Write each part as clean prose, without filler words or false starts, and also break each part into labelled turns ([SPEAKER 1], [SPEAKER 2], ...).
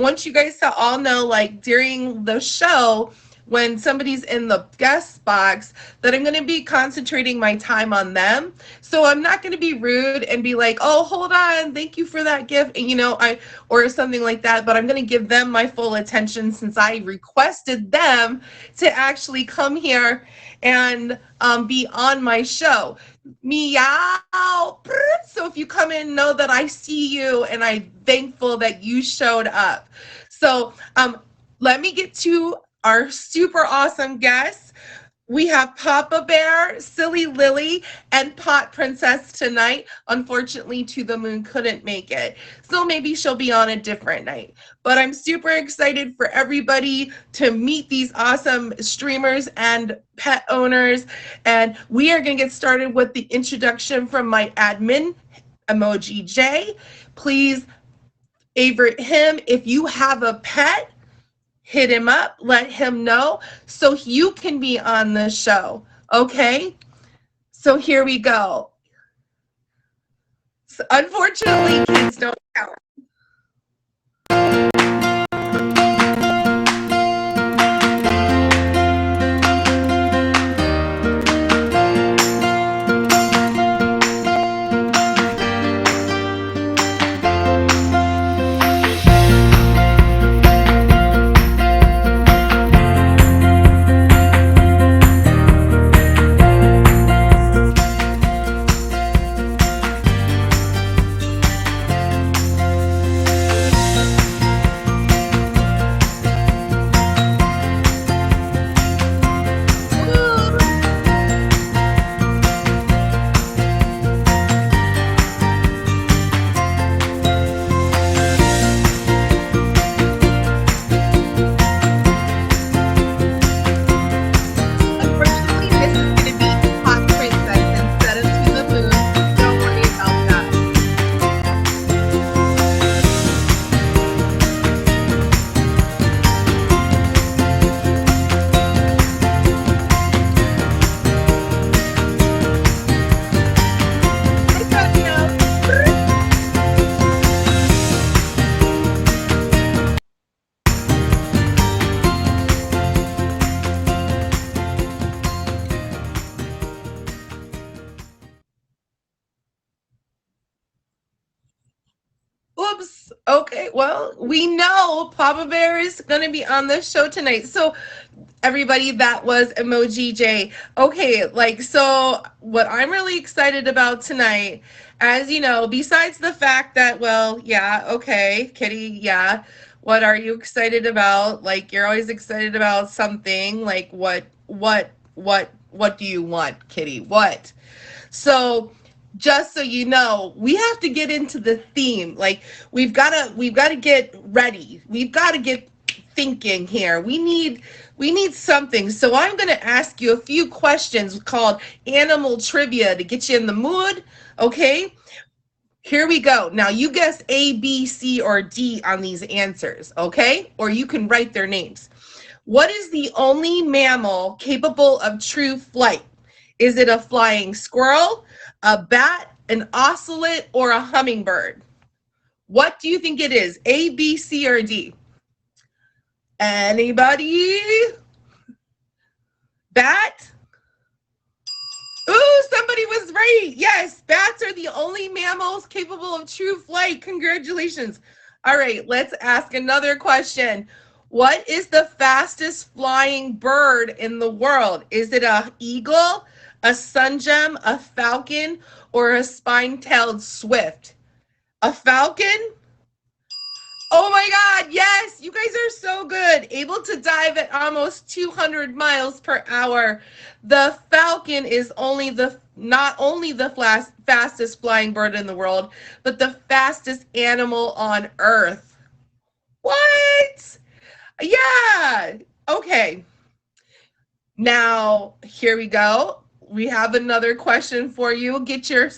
[SPEAKER 1] want you guys to all know, like, during the show, when somebody's in the guest box, that I'm going to be concentrating my time on them. So I'm not going to be rude and be like, oh, hold on, thank you for that gift, and or something like that. But I'm going to give them my full attention, since I requested them to actually come here and be on my show. Meow. So if you come in, know that I see you and I'm thankful that you showed up. So let me get to our super awesome guests. We have Papa Bear, Silly Lily, and Pot Princess tonight. Unfortunately, To the Moon couldn't make it, so maybe she'll be on a different night. But I'm super excited for everybody to meet these awesome streamers and pet owners. And we are going to get started with the introduction from my admin, Emoji J. Please favorite him. If you have a pet, hit him up, let him know so you can be on the show. Okay? So here we go. So unfortunately, kids don't count. Oops. Okay. Well, we know Papa Bear is going to be on the show tonight. So, everybody, that was Emoji J. Okay. So what I'm really excited about tonight, as you know, besides the fact that, well, yeah, okay, Kitty, yeah. What are you excited about? Like, you're always excited about something. Like, what do you want, Kitty? What? So, just so you know, we have to get into the theme. Like, we've got to get ready. We've got to get thinking here. We need something. So I'm going to ask you a few questions called animal trivia to get you in the mood. Okay? Here we go. Now you guess A, B, C, or D on these answers, okay? Or you can write their names. What is the only mammal capable of true flight? Is it a flying squirrel, a bat, an ocelot, or a hummingbird? What do you think it is? A, B, C, or D? Anybody? Bat? Ooh, somebody was right. Yes, bats are the only mammals capable of true flight. Congratulations. All right, let's ask another question. What is the fastest flying bird in the world? Is it an eagle, a sunjam, a falcon, or a spine-tailed swift? A falcon? Oh my God, yes, you guys are so good. Able to dive at almost 200 miles per hour. The falcon is not only the fastest flying bird in the world, but the fastest animal on Earth. What? Yeah. Okay. Now, here we go. We have another question for you. Get your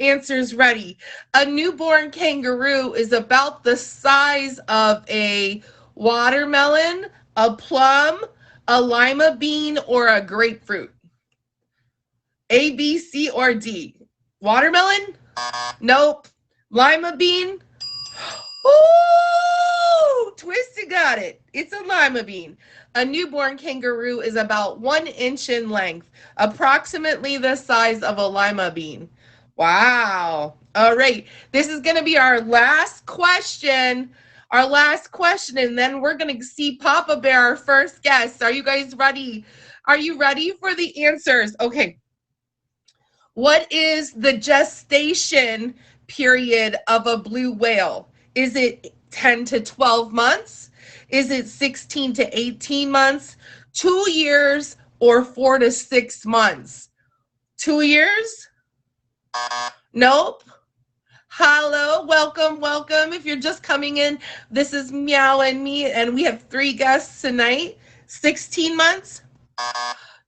[SPEAKER 1] answers ready. A newborn kangaroo is about the size of a watermelon, a plum, a lima bean, or a grapefruit. A, B, C, or D? Watermelon? Nope. Lima bean? Ooh! got it. It's a lima bean. A newborn kangaroo is about 1 inch in length, approximately the size of a lima bean. Wow. All right. This is going to be our last question. Our last question, and then we're going to see Papa Bear, our first guest. Are you guys ready? Are you ready for the answers? Okay. What is the gestation period of a blue whale? Is it 10 to 12 months? Is it 16 to 18 months? 2 years or 4 to 6 months? 2 years? Nope. Hello, welcome, welcome. If you're just coming in, this is Meow and me, and we have 3 guests tonight. 16 months?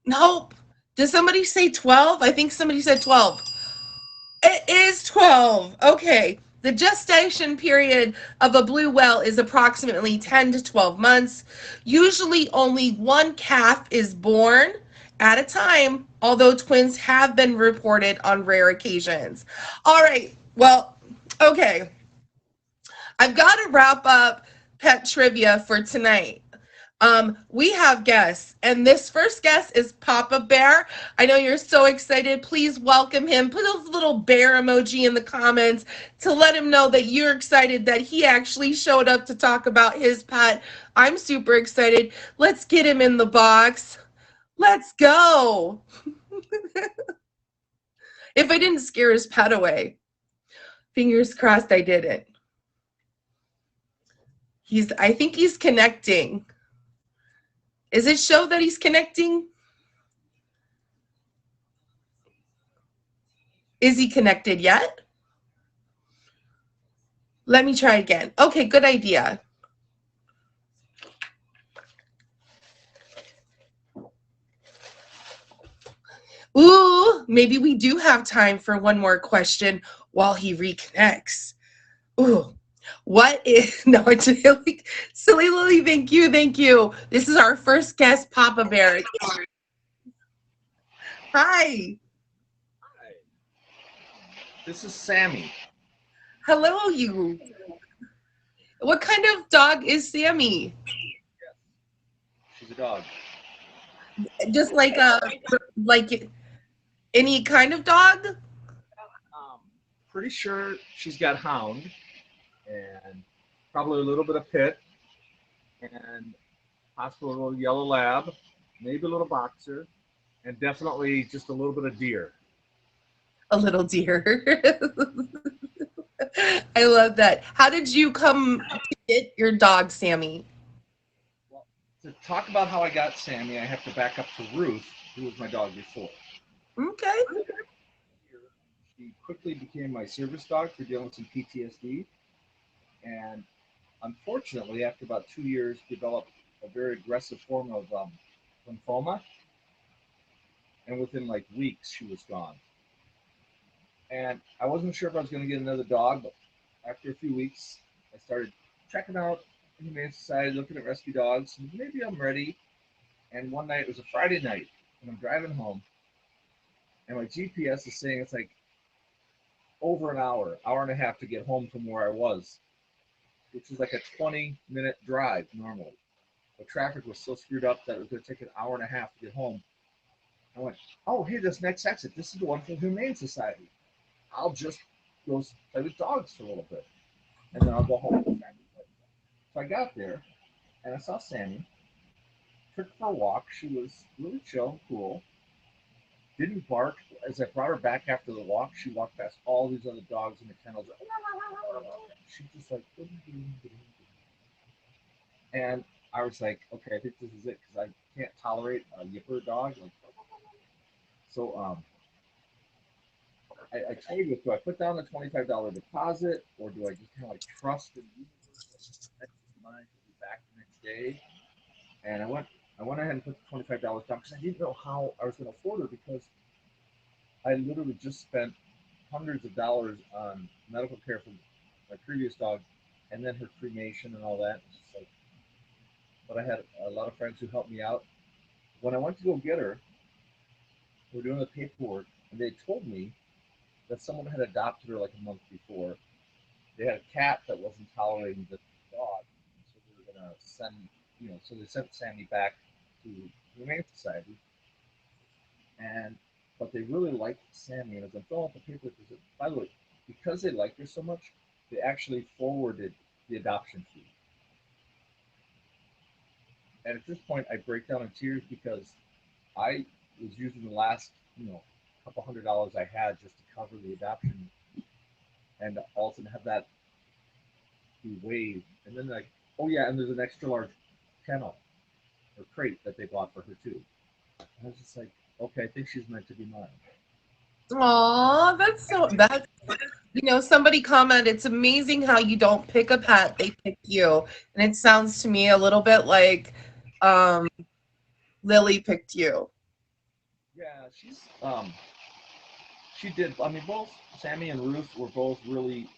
[SPEAKER 1] Nope. Did somebody say 12? I think somebody said 12. It is 12. Okay. The gestation period of a blue whale is approximately 10 to 12 months. Usually only one calf is born at a time, although twins have been reported on rare occasions. All right. Well, okay. I've got to wrap up pet trivia for tonight. We have guests, and this first guest is Papa Bear. I know you're so excited. Please welcome him. Put a little bear emoji in the comments to let him know that you're excited that he actually showed up to talk about his pet. I'm super excited. Let's get him in the box. Let's go. If I didn't scare his pet away, fingers crossed I didn't. I think he's connecting. Is it show that he's connecting? Is he connected yet? Let me try again. Okay, good idea. Ooh, maybe we do have time for one more question while he reconnects. Ooh, what is, no, it's really, Silly Lily, thank you, thank you. This is our first guest, Papa Bear. Hi.
[SPEAKER 2] Hi. This is Sammy.
[SPEAKER 1] Hello, you. What kind of dog is Sammy?
[SPEAKER 2] She's a dog.
[SPEAKER 1] Just like any kind of dog?
[SPEAKER 2] Pretty sure she's got hound and probably a little bit of pit and possibly a little yellow lab, maybe a little boxer, and definitely just a little bit of deer.
[SPEAKER 1] A little deer. I love that. How did you come to get your dog, Sammy?
[SPEAKER 2] Well, to talk about how I got Sammy, I have to back up to Ruth, who was my dog before.
[SPEAKER 1] Okay.
[SPEAKER 2] She quickly became my service dog for dealing with some PTSD, and unfortunately, after about 2 years, developed a very aggressive form of lymphoma, and within like weeks, she was gone. And I wasn't sure if I was going to get another dog, but after a few weeks, I started checking out the Humane Society, looking at rescue dogs, and maybe I'm ready. And one night, it was a Friday night, and I'm driving home, and my GPS is saying it's like over an hour and a half to get home from where I was, which is like a 20-minute drive normally. The traffic was so screwed up that it was going to take an hour and a half to get home. I went, oh, hey, this next exit, this is the one for the Humane Society. I'll just go play with dogs for a little bit, and then I'll go home. So I got there, and I saw Sammy. Took her for a walk. She was really chill, cool. Didn't bark. As I brought her back after the walk, she walked past all these other dogs in the kennels. She just like, and I was like, okay, I think this is it because I can't tolerate a yipper dog. Like, so I told you, do I put down the $25 deposit or do I just kind of like trust in the universe that mine will be back the next day? And I went ahead and put the $25 down because I didn't know how I was going to afford her because I literally just spent hundreds of dollars on medical care for my previous dog, and then her cremation and all that. It's like, but I had a lot of friends who helped me out. When I went to go get her, we were doing the paperwork, and they told me that someone had adopted her like a month before. They had a cat that wasn't tolerating the dog, so they were gonna send, so they sent Sammy back to the Humane Society, and but they really liked Sammy, and as I'm filling out the paper, by the way, because they liked her so much, they actually forwarded the adoption fee. And at this point, I break down in tears because I was using the last, couple $100 I had just to cover the adoption, and also to have that be waived. And then like, oh yeah, and there's an extra large kennel or crate that they bought for her too. And I was just like, okay, I think she's meant to be mine.
[SPEAKER 1] Aw, that's somebody commented, it's amazing how you don't pick a pet, they pick you. And it sounds to me a little bit like um Lily picked you.
[SPEAKER 2] Yeah, she did. I mean, both Sammy and Ruth were both really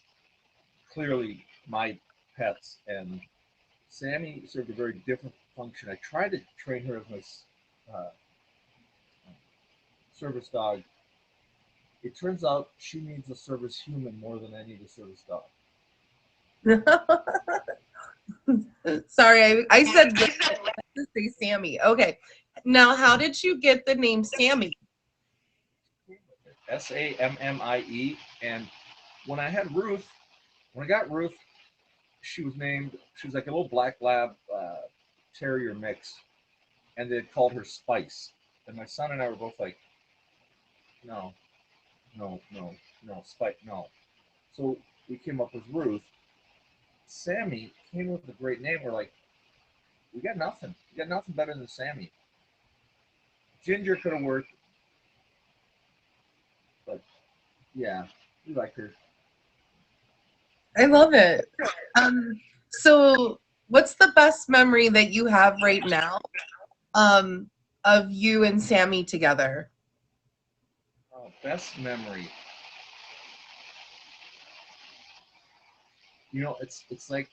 [SPEAKER 2] clearly my pets, and Sammy served a very different function. I tried to train her as my service dog. It turns out she needs a service human more than I need a service dog.
[SPEAKER 1] Sorry, I said Lily, I meant to say Sammy. Okay. Now, how did you get the name Sammy?
[SPEAKER 2] Sammie. And when I had Ruth, when I got Ruth, she was like a little black lab terrier mix, and they called her Spice. And my son and I were both like, no, no, no, no, Spice, no. So we came up with Ruth. Sammy came with a great name. We're like, we got nothing. We got nothing better than Sammy. Ginger could have worked, but yeah, we like her.
[SPEAKER 1] I love it. So what's the best memory that you have right now um of you and Sammy together?
[SPEAKER 2] Best memory. It's like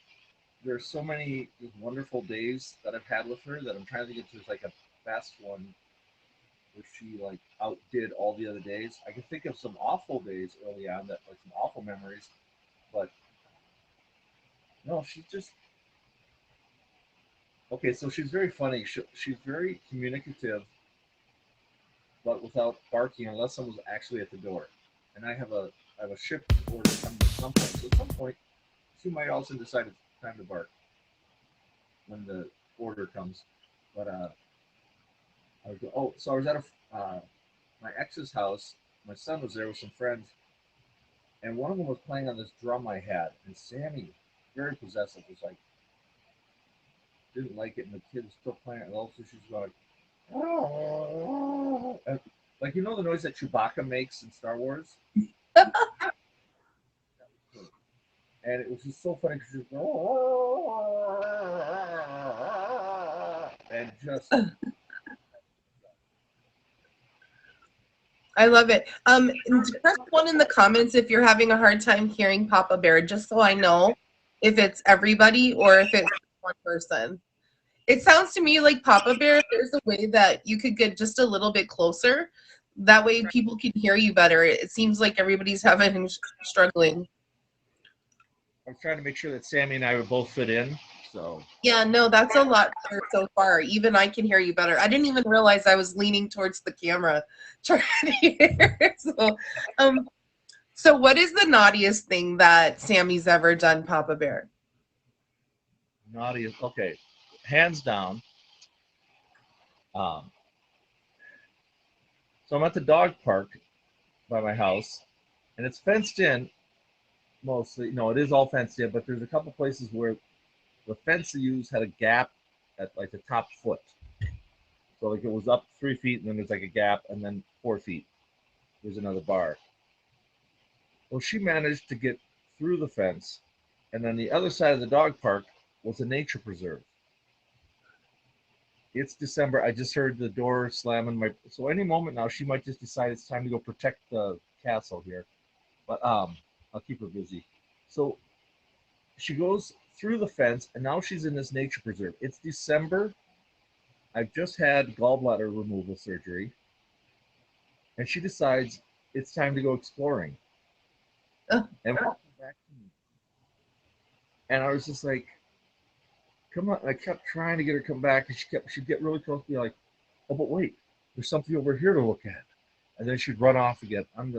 [SPEAKER 2] there's so many wonderful days that I've had with her that I'm trying to get to like a best one where she like outdid all the other days. I can think of some awful days early on that like some awful memories, but no, she's just okay. So she's very funny. She's very communicative, but without barking unless someone's actually at the door. And I have a ship order coming at some point. So at some point, she might also decide it's time to bark when the order comes. But I would go. Oh, so I was at my ex's house. My son was there with some friends, and one of them was playing on this drum I had. And Sammy, very possessive, was like, didn't like it, and the kid was still playing it. And also she's going, oh, like the noise that Chewbacca makes in Star Wars. And it was just so funny because she was and just
[SPEAKER 1] I love it. Press one in the comments if you're having a hard time hearing Papa Bear, just so I know if it's everybody or if it's one person. It sounds to me like Papa Bear, if there's a way that you could get just a little bit closer, that way people can hear you better. It seems like everybody's having struggling.
[SPEAKER 2] I'm trying to make sure that Sammy and I would both fit in. So
[SPEAKER 1] Yeah, no, that's a lot better so far. Even I can hear you better. I didn't even realize I was leaning towards the camera trying to hear. Um, so what is the naughtiest thing that Sammy's ever done, Papa Bear?
[SPEAKER 2] naughty is okay, hands down. Um, so I'm at the dog park by my house, and it's fenced in mostly. No, it is all fenced in, but there's a couple places where the fence they used had a gap at like the top foot. So like it was up 3 feet, and then there's like a gap, and then 4 feet. There's another bar. Well, she managed to get through the fence, and then the other side of the dog park was a nature preserve. It's December. I just heard the door slamming. So any moment now, she might just decide it's time to go protect the castle here. But I'll keep her busy. So she goes through the fence, and now she's in this nature preserve. It's December. I've just had gallbladder removal surgery, and she decides it's time to go exploring and walking back to me. And I was just like, come on. I kept trying to get her to come back, and she'd get really close to me, like, oh, but wait, there's something over here to look at. And then she'd run off again. I'm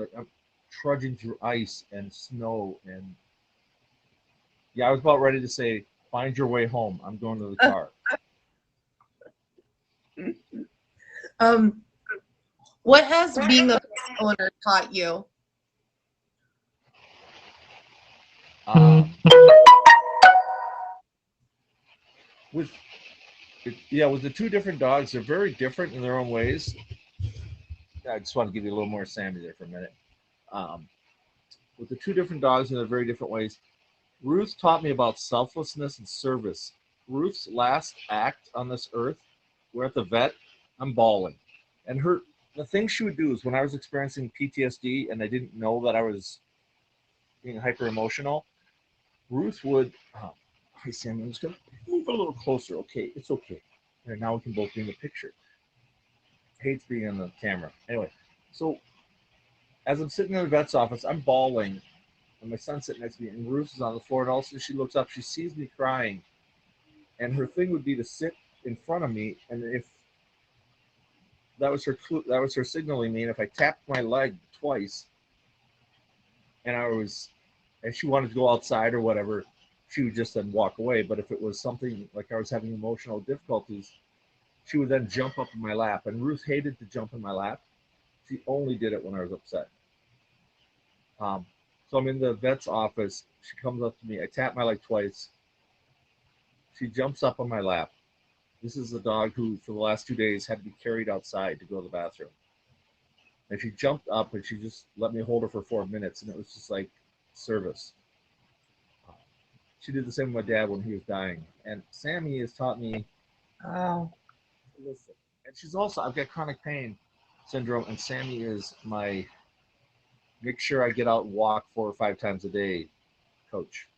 [SPEAKER 2] trudging through ice and snow, and yeah, I was about ready to say, find your way home. I'm going to the car.
[SPEAKER 1] Um, what has being a pet owner taught you?
[SPEAKER 2] Um, with yeah, with the two different dogs, they're very different in their own ways. I just want to give you a little more Sammy there for a minute. Um, with the two different dogs in their very different ways, Ruth taught me about selflessness and service. Ruth's last act on this earth, we're at the vet, I'm bawling. And the thing she would do is when I was experiencing PTSD and I didn't know that I was being hyper emotional, Ruth would, hey Sam, I'm just going to move a little closer. Okay, it's okay. And now we can both be in the picture. Hates being on the camera. Anyway, so as I'm sitting in the vet's office, I'm bawling, and my son's sitting next to me, and Ruth is on the floor, and all of a sudden she looks up, she sees me crying, and her thing would be to sit in front of me, and if that was her that was her signaling me, and if I tapped my leg twice, and and she wanted to go outside or whatever, she would just then walk away. But if it was something like I was having emotional difficulties, she would then jump up in my lap, and Ruth hated to jump in my lap. She only did it when I was upset. Um, so I'm in the vet's office. She comes up to me. I tap my leg twice. She jumps up on my lap. This is a dog who, for the last 2 days, had to be carried outside to go to the bathroom. And she jumped up and she just let me hold her for 4 minutes, and it was just like service. She did the same with my dad when he was dying. And Sammy has taught me
[SPEAKER 1] Oh,
[SPEAKER 2] to listen. And she's also, I've got chronic pain syndrome, and Sammy is my make sure I get out and walk 4 or 5 times a day coach.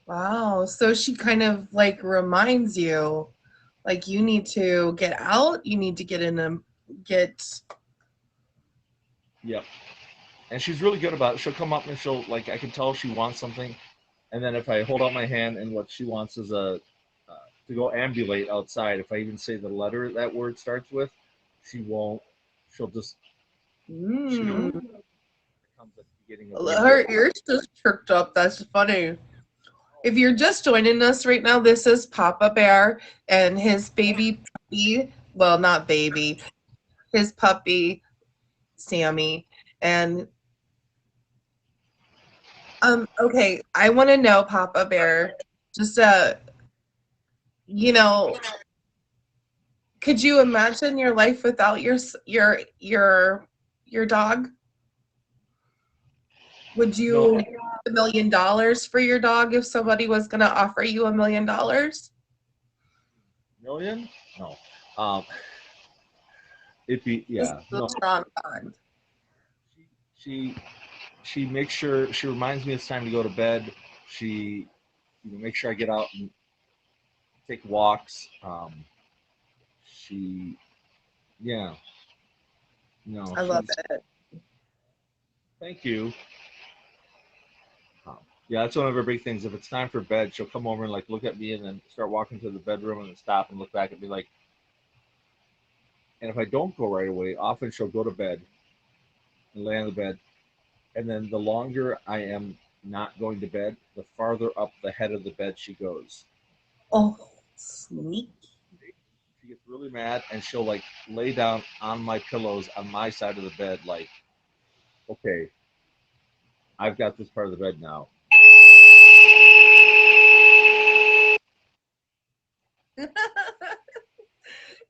[SPEAKER 1] wow. So she kind of like reminds you, like you need to get out, you need to get in a get.
[SPEAKER 2] Yep. And she's really good about it. She'll come up and she'll, like, I can tell she wants something. And then if I hold out my hand and what she wants is to go ambulate outside, if I even say the letter that word starts with, she won't. She'll just, she
[SPEAKER 1] Mm.
[SPEAKER 2] comes at the beginning of the
[SPEAKER 1] Her ears just perked up. That's funny. If you're just joining us right now, this is Papa Bear and his baby puppy. Well, not baby, his puppy, Sammy. And okay, I want to know, Papa Bear, just you know, could you imagine your life without your dog? Would
[SPEAKER 2] no
[SPEAKER 1] you $1 million for your dog if somebody was going to offer you $1 million?
[SPEAKER 2] million. No, um, it'd be
[SPEAKER 1] This is
[SPEAKER 2] yeah.
[SPEAKER 1] a
[SPEAKER 2] No,
[SPEAKER 1] strong bond.
[SPEAKER 2] she she makes sure she reminds me it's time to go to bed. She makes sure I get out and take walks. She yeah. No,
[SPEAKER 1] I love
[SPEAKER 2] she's
[SPEAKER 1] it.
[SPEAKER 2] thank you. Yeah, that's one of her big things. If it's time for bed, she'll come over and like look at me and then start walking to the bedroom and then stop and look back and be like, and if I don't go right away, often she'll go to bed and lay on the bed. And then the longer I am not going to bed, the farther up the head of the bed she goes.
[SPEAKER 1] Oh, sneak.
[SPEAKER 2] She gets really mad and she'll like lay down on my pillows on my side of the bed, like, okay, I've got this part of the bed now.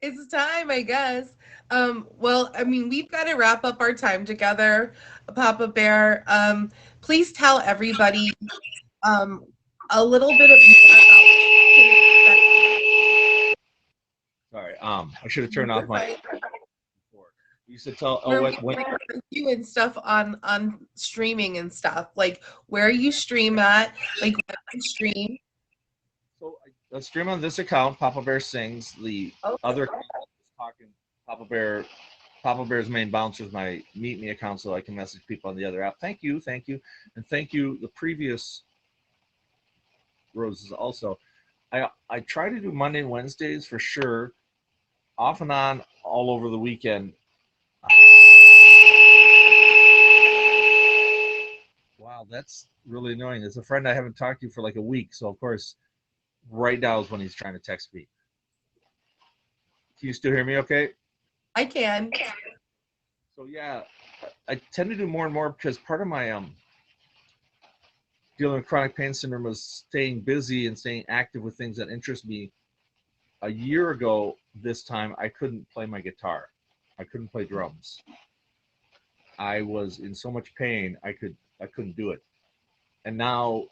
[SPEAKER 1] It's time, I guess. Well, I mean, we've got to wrap up our time together, Papa Bear. Please tell everybody um, a little bit more about what you can
[SPEAKER 2] Sorry, I should have turned off my
[SPEAKER 1] expect.
[SPEAKER 2] before. You should tell. Oh,
[SPEAKER 1] Where we
[SPEAKER 2] when
[SPEAKER 1] can find you and stuff on streaming and stuff, like where you stream at, like when you stream.
[SPEAKER 2] so I stream on this account. Papa Bear sings. The
[SPEAKER 1] Oh,
[SPEAKER 2] other account is talking. Papa Bear. Papa Bear's main bouncer is my Meet Me account, so I can message people on the other app. Thank you, and thank you. The previous roses also. I try to do Monday and Wednesdays for sure, off and on all over the weekend. Wow, that's really annoying. It's a friend I haven't talked to for like a week, so of course, right now is when he's trying to text me. Can you still hear me? Okay.
[SPEAKER 1] I can.
[SPEAKER 2] So yeah, I tend to do more and more because part of my dealing with chronic pain syndrome was staying busy and staying active with things that interest me. A year ago, this time, I couldn't play my guitar. I couldn't play drums. I was in so much pain, I couldn't do it. And now,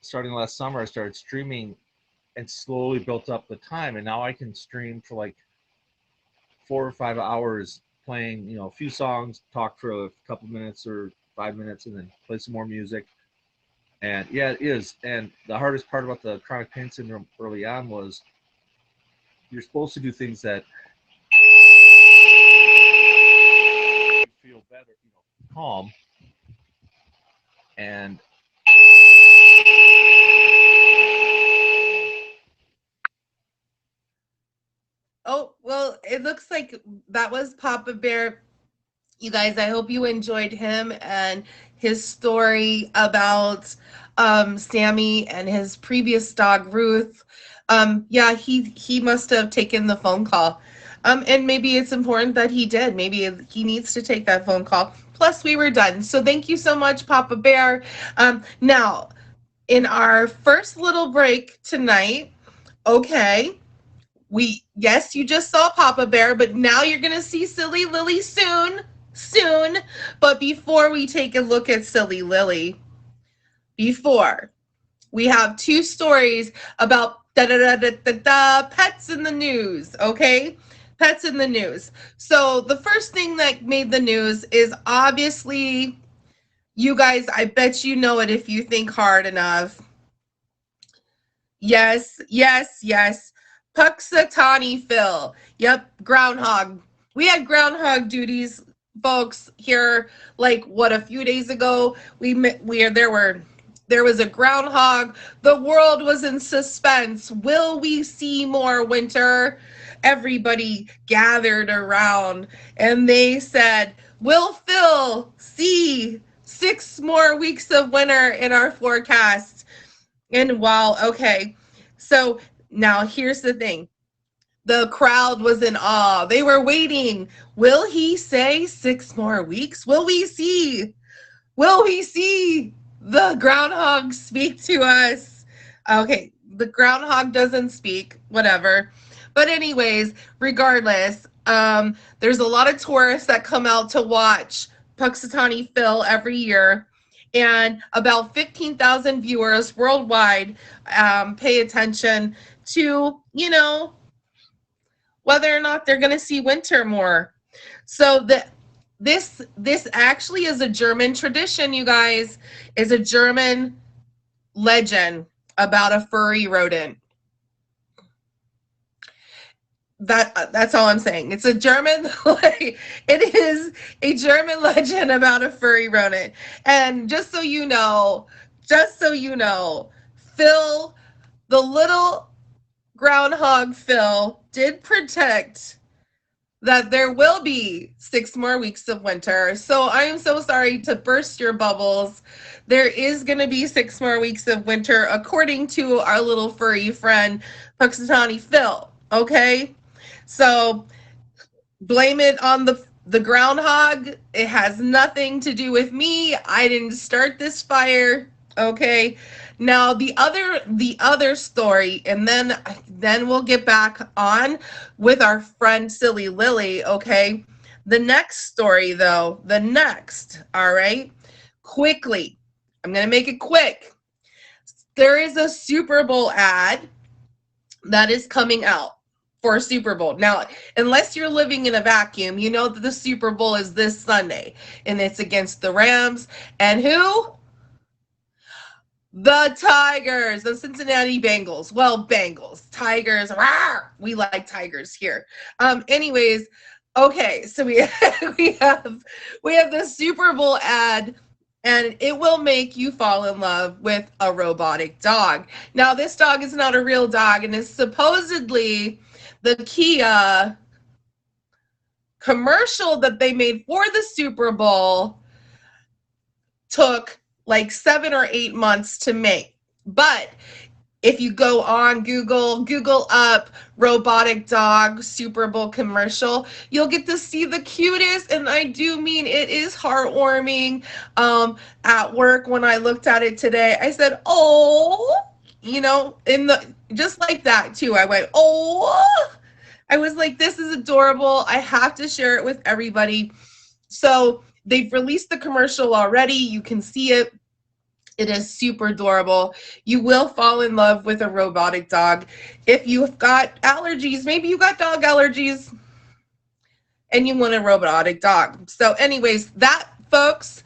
[SPEAKER 2] starting last summer, I started streaming and slowly built up the time. And now I can stream for like 4 or 5 hours playing, a few songs, talk for a couple minutes or 5 minutes, and then play some more music. And yeah, it is. And the hardest part about the chronic pain syndrome early on was you're supposed to do things that feel better, calm. And
[SPEAKER 1] Oh, well, it looks like that was Papa Bear. You guys, I hope you enjoyed him and his story about Sammy and his previous dog Ruth. Yeah, he must have taken the phone call. And maybe it's important that he did. Maybe he needs to take that phone call. Plus, we were done. So thank you so much, Papa Bear. Now, in our first little break tonight, okay, yes, you just saw Papa Bear, but now you're gonna see Silly Lily soon. But before we take a look at Silly Lily, before we have two stories about pets in the news, okay? Pets in the news. So the first thing that made the news is obviously, you guys, I bet you know it if you think hard enough. Yes. Puxatawny Phil. Yep, groundhog. We had groundhog duties, folks, here like what a few days ago. There was a groundhog. The world was in suspense. Will we see more winter? Everybody gathered around and they said, "Will Phil see 6 more weeks of winter in our forecast?" And while, okay, so now here's the thing. The crowd was in awe. They were waiting. Will he say 6 more weeks? Will we see? Will we see the groundhog speak to us? Okay, the groundhog doesn't speak, whatever. But anyways, regardless, there's a lot of tourists that come out to watch Puxatawny Phil every year, and about 15,000 viewers worldwide pay attention to, whether or not they're going to see winter more. So this actually is a German tradition, you guys. Is a German legend about a furry rodent. That's all I'm saying. It's a German it is a German legend about a furry rodent. And just so you know, Phil, the little groundhog Phil, did predict that there will be 6 more weeks of winter. So I am so sorry to burst your bubbles. There is going to be 6 more weeks of winter, according to our little furry friend, Puxatawny Phil. Okay? So blame it on the groundhog. It has nothing to do with me. I didn't start this fire. Okay. Now the other story, and then we'll get back on with our friend Silly Lily. Okay. The next story, though, all right, quickly. I'm gonna make it quick. There is a Super Bowl ad that is coming out for Super Bowl. Now, unless you're living in a vacuum, you know that the Super Bowl is this Sunday, and it's against the Rams. And who? The Tigers, the Cincinnati Bengals. Well, Bengals, Tigers, rawr! We like Tigers here. Anyways, okay, so we we have the Super Bowl ad, and it will make you fall in love with a robotic dog. Now, this dog is not a real dog, and is supposedly the Kia commercial that they made for the Super Bowl took like 7 or 8 months to make. But if you go on Google up robotic dog Super Bowl commercial, you'll get to see the cutest, and I do mean it is heartwarming. At work, when I looked at it today, I said, oh, in the just like that too. I went, oh, I was like, this is adorable. I have to share it with everybody. So they've released the commercial already. You can see it. It is super adorable. You will fall in love with a robotic dog. If you've got allergies, maybe you got dog allergies and you want a robotic dog. So anyways, that, folks,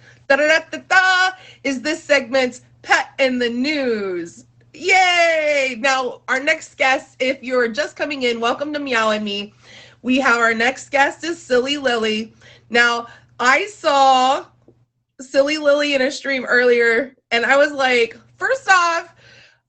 [SPEAKER 1] is this segment's Pet in the News. Yay! Now, our next guest, if you're just coming in, welcome to Meow and Me. We have our next guest is Silly Lily. Now, I saw Silly Lily in a stream earlier, and I was like, first off,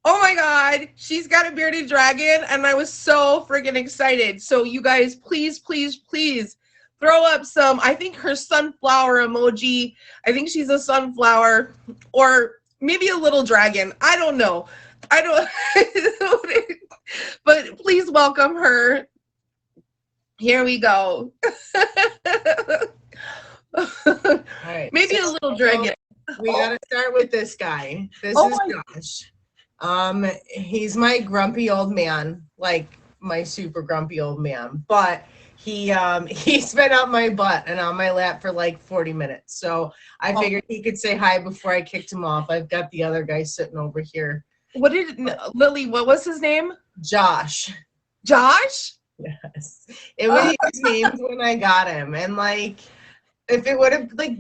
[SPEAKER 1] oh my God, she's got a bearded dragon, and I was so freaking excited. So you guys, please, please, please throw up some, I think her sunflower emoji. I think she's a sunflower, or maybe a little dragon. I don't know. But please welcome her. Here we go.
[SPEAKER 3] All right,
[SPEAKER 1] maybe a little dragon.
[SPEAKER 3] We gotta start with this guy. This is Josh. He's my grumpy old man, like my super grumpy old man. But he's been up my butt and on my lap for like 40 minutes. So I figured he could say hi before I kicked him off. I've got the other guy sitting over here.
[SPEAKER 1] Lily, what was his name?
[SPEAKER 3] Josh.
[SPEAKER 1] Josh?
[SPEAKER 3] Yes. It was his name when I got him. And like, if it would have, like,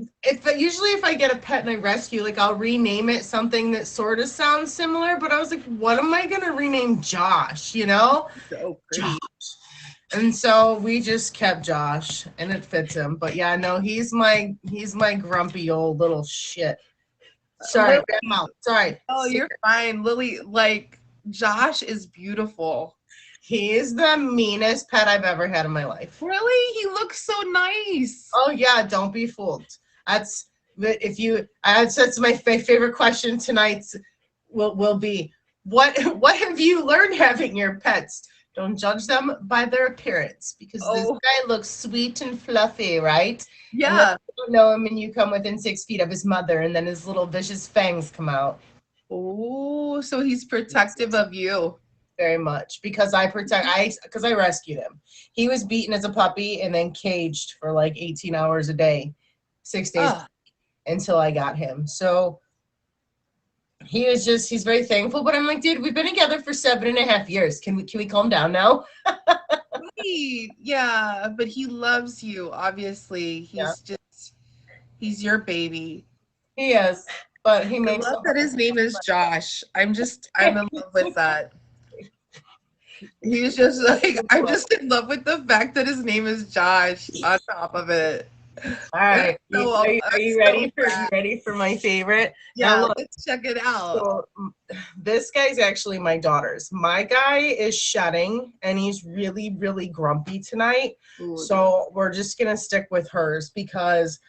[SPEAKER 3] usually if I get a pet and I rescue, like, I'll rename it something that sort of sounds similar, but I was like, what am I going to rename Josh, you know?
[SPEAKER 1] So pretty.
[SPEAKER 3] Josh. And so we just kept Josh, and it fits him. But yeah, no, he's my grumpy old little shit. Sorry, Grandma. Sorry.
[SPEAKER 1] Oh, you're fine. Lily, like, Josh is beautiful.
[SPEAKER 3] He is the meanest pet I've ever had in my life.
[SPEAKER 1] Really? He looks so nice.
[SPEAKER 3] Oh yeah, don't be fooled. That's my favorite question tonight. Will be what have you learned having your pets? Don't judge them by their appearance, because this guy looks sweet and fluffy, right?
[SPEAKER 1] Yeah.
[SPEAKER 3] You don't know him and you come within 6 feet of his mother, and then his little vicious fangs come out.
[SPEAKER 1] Oh, so he's protective of you.
[SPEAKER 3] Very much, because I rescued him. He was beaten as a puppy and then caged for like 18 hours a day, 6 days until I got him. So he's very thankful, but I'm like, dude, we've been together for 7.5 years. Can we calm down now?
[SPEAKER 1] Right. Yeah, but he loves you, obviously. He's your baby.
[SPEAKER 3] He is, but he
[SPEAKER 1] I
[SPEAKER 3] makes
[SPEAKER 1] love that his name is Josh. I'm in love with that. He's just like, I'm just in love with the fact that his name is Josh on top of it.
[SPEAKER 3] All right. Are you ready for my favorite?
[SPEAKER 1] Yeah, now, let's check it out.
[SPEAKER 3] So, this guy's actually my daughter's. My guy is shedding, and he's really, really grumpy tonight. Ooh, so we're just going to stick with hers, because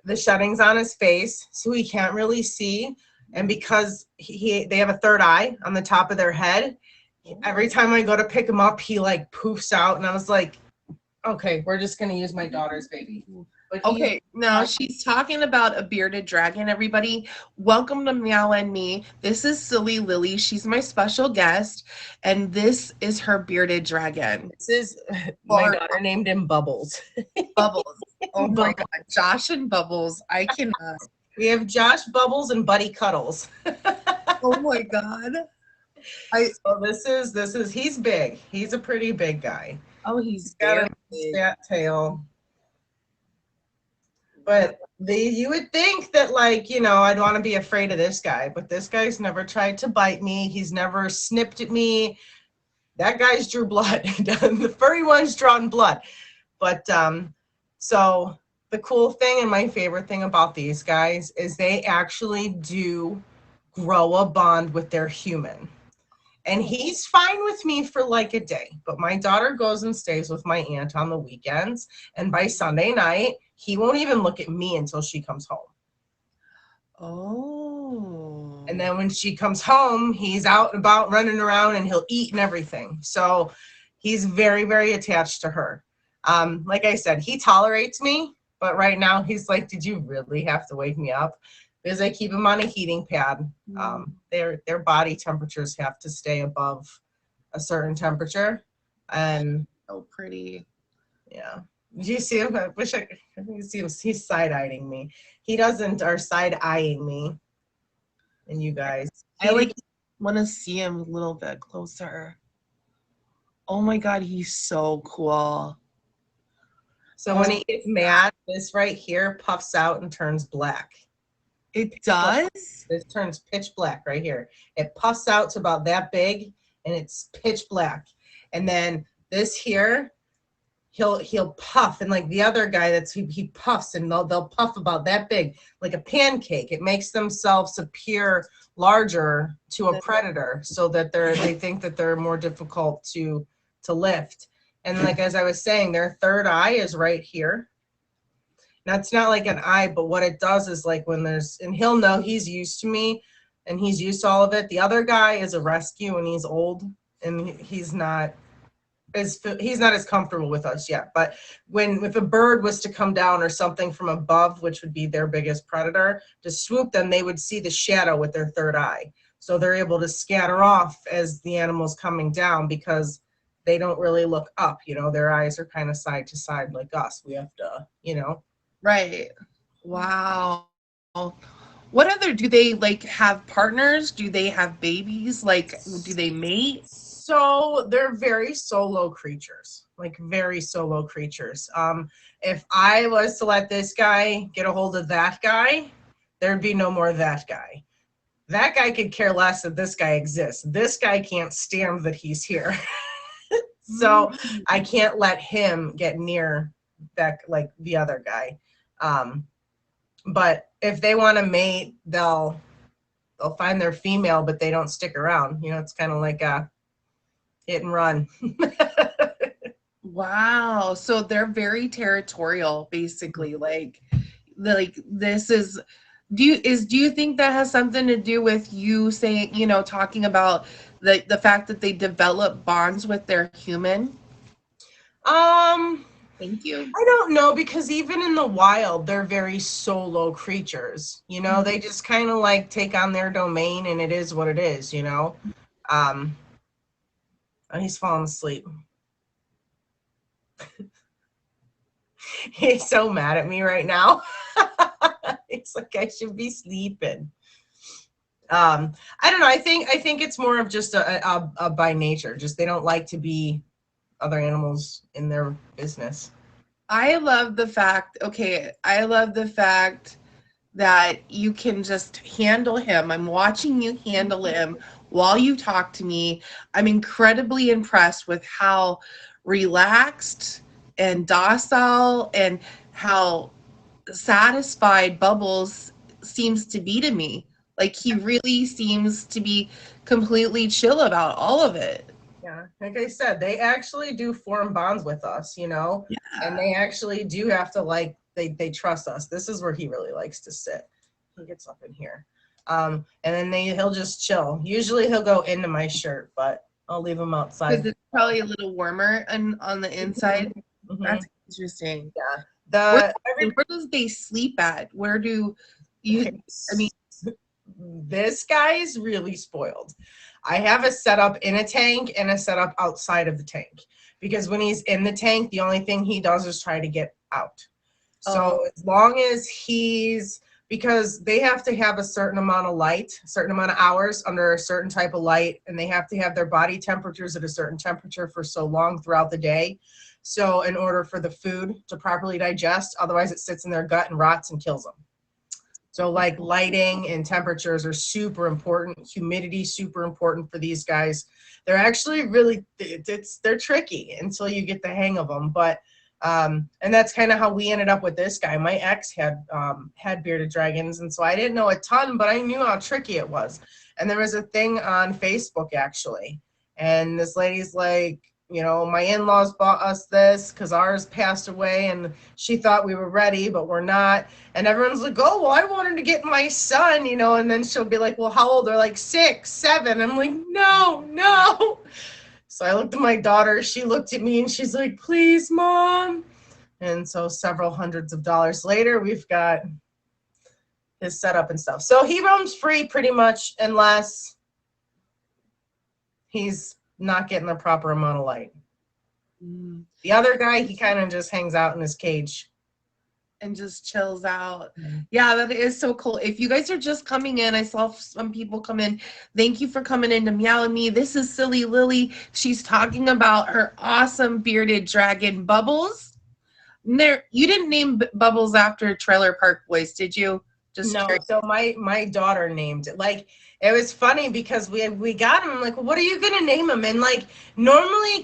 [SPEAKER 3] the shedding's on his face, so he can't really see. And because they have a third eye on the top of their head, every time I go to pick him up, he like poofs out. And I was like, okay, we're just going to use my daughter's baby.
[SPEAKER 1] Okay, now she's talking about a bearded dragon, everybody. Welcome to Meow and Me. This is Silly Lily. She's my special guest, and this is her bearded dragon.
[SPEAKER 3] This is my daughter named him Bubbles.
[SPEAKER 1] Bubbles. Oh my God, Josh and Bubbles. I cannot.
[SPEAKER 3] We have Josh, Bubbles, and Buddy Cuddles.
[SPEAKER 1] Oh my God.
[SPEAKER 3] So this is he's big. He's a pretty big guy.
[SPEAKER 1] Oh, he's
[SPEAKER 3] got a fat tail. But you would think that, like, you know, I'd want to be afraid of this guy, but this guy's never tried to bite me. He's never snipped at me. That guy's drew blood. The furry one's drawn blood. But the cool thing and my favorite thing about these guys is they actually do grow a bond with their human. And he's fine with me for like a day, but my daughter goes and stays with my aunt on the weekends. And by Sunday night, he won't even look at me until she comes home.
[SPEAKER 1] Oh.
[SPEAKER 3] And then when she comes home, he's out and about running around and he'll eat and everything. So he's very, very attached to her. Like I said, he tolerates me, but right now he's like, did you really have to wake me up? Because I keep him on a heating pad. Their body temperatures have to stay above a certain temperature. And
[SPEAKER 1] so pretty.
[SPEAKER 3] Yeah. Did you see him? I wish I could see him. He's side-eyeing me. He doesn't, or side-eyeing me. And you guys.
[SPEAKER 1] I like want to see him a little bit closer. Oh my God, he's so cool.
[SPEAKER 3] So when he gets mad, this right here puffs out and turns black.
[SPEAKER 1] It does?
[SPEAKER 3] This turns pitch black right here. It puffs out to about that big and it's pitch black. And then this here, he'll puff, and like the other guy he puffs and they'll puff about that big, like a pancake. It makes themselves appear larger to a predator so that they think that they're more difficult to lift. And like as I was saying, their third eye is right here. Now it's not like an eye, but what it does is like when and he'll know he's used to me and he's used to all of it. The other guy is a rescue and he's old and he's not as comfortable with us yet. But if a bird was to come down or something from above, which would be their biggest predator, to swoop them, they would see the shadow with their third eye. So they're able to scatter off as the animal's coming down because they don't really look up. Their eyes are kind of side to side like us. We have to,
[SPEAKER 1] Right. Wow. What other, do they like have partners? Do they have babies? Like, do they mate?
[SPEAKER 3] So they're very solo creatures, like very solo creatures. If I was to let this guy get a hold of that guy, there'd be no more that guy. That guy could care less that this guy exists. This guy can't stand that he's here. So I can't let him get near that, like the other guy. But if they want to mate, they'll find their female, but they don't stick around. It's kind of like a hit and run.
[SPEAKER 1] Wow. So they're very territorial, basically. Like this is. Do you think that has something to do with you saying, talking about the fact that they develop bonds with their human? Thank you.
[SPEAKER 3] I don't know, because even in the wild, they're very solo creatures. They just kind of like take on their domain, and it is what it is. And he's falling asleep. He's so mad at me right now. It's like I should be sleeping. I don't know. I think it's more of just a by nature. Just they don't like to be other animals in their business.
[SPEAKER 1] I love the fact that you can just handle him. I'm watching you handle him while you talk to me. I'm incredibly impressed with how relaxed and docile and how satisfied Bubbles seems to be to me. Like he really seems to be completely chill about all of it.
[SPEAKER 3] Yeah, like I said, they actually do form bonds with us,
[SPEAKER 1] Yeah.
[SPEAKER 3] and they actually do have to they trust us. This is where he really likes to sit. He gets up in here. And then he'll just chill. Usually he'll go into my shirt, but I'll leave him outside.
[SPEAKER 1] Because it's probably a little warmer on the inside.
[SPEAKER 3] Mm-hmm.
[SPEAKER 1] That's interesting.
[SPEAKER 3] Yeah.
[SPEAKER 1] Where does they sleep at? Where do you,
[SPEAKER 3] this guy's really spoiled. I have a setup in a tank and a setup outside of the tank, because when he's in the tank, the only thing he does is try to get out. So as long as because they have to have a certain amount of light, a certain amount of hours under a certain type of light, and they have to have their body temperatures at a certain temperature for so long throughout the day. So in order for the food to properly digest, otherwise it sits in their gut and rots and kills them. So like lighting and temperatures are super important. Humidity, super important for these guys. They're actually really, they're tricky until you get the hang of them. But And that's kind of how we ended up with this guy. My ex had bearded dragons, and so I didn't know a ton, but I knew how tricky it was. And there was a thing on Facebook actually, and this lady's like, my in-laws bought us this because ours passed away, and she thought we were ready, but we're not. And everyone's like, oh, well, I wanted to get my son, and then she'll be like, well, how old? They're like 6, 7. I'm like, no. So I looked at my daughter, she looked at me, and she's like, please, Mom. And so several hundreds of dollars later, we've got his setup and stuff. So he roams free pretty much unless he's not getting the proper amount of light. The other guy, he kind of just hangs out in his cage
[SPEAKER 1] and just chills out. Yeah, that is so cool. If you guys are just coming in, I saw some people come in. Thank you for coming in to Meow and Me. This is Silly Lily. She's talking about her awesome bearded dragon, Bubbles. You didn't name Bubbles after Trailer Park Boys, did you?
[SPEAKER 3] Just no. Curious. So my daughter named it. Like, it was funny because we got him. Like, what are you gonna name him? And like, normally a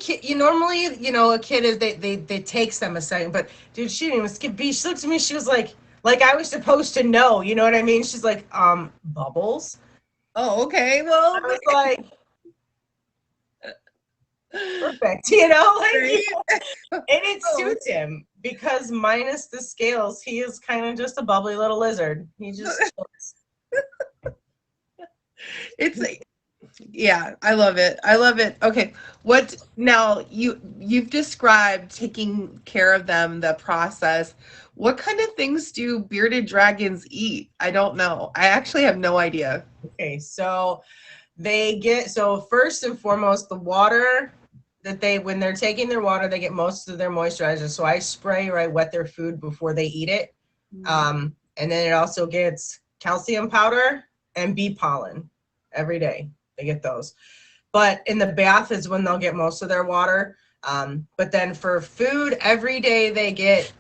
[SPEAKER 3] kid is they takes them a second. But dude, she didn't even skip B. She looked at me. She was like I was supposed to know. You know what I mean? She's like, Bubbles.
[SPEAKER 1] Oh, okay. Well,
[SPEAKER 3] I was like, perfect. And it suits him. Because minus the scales, he is kind of just a bubbly little lizard. He just
[SPEAKER 1] yeah, I love it. I love it. Okay, what now? You've described taking care of them, the process. What kind of things do bearded dragons eat? I don't know. I actually have no idea.
[SPEAKER 3] Okay, so first and foremost, the water that when they're taking their water, they get most of their moisturizer. So I spray or I wet their food before they eat it. And then it also gets calcium powder and bee pollen every day. They get those. But in the bath is when they'll get most of their water. But then for food, every day they get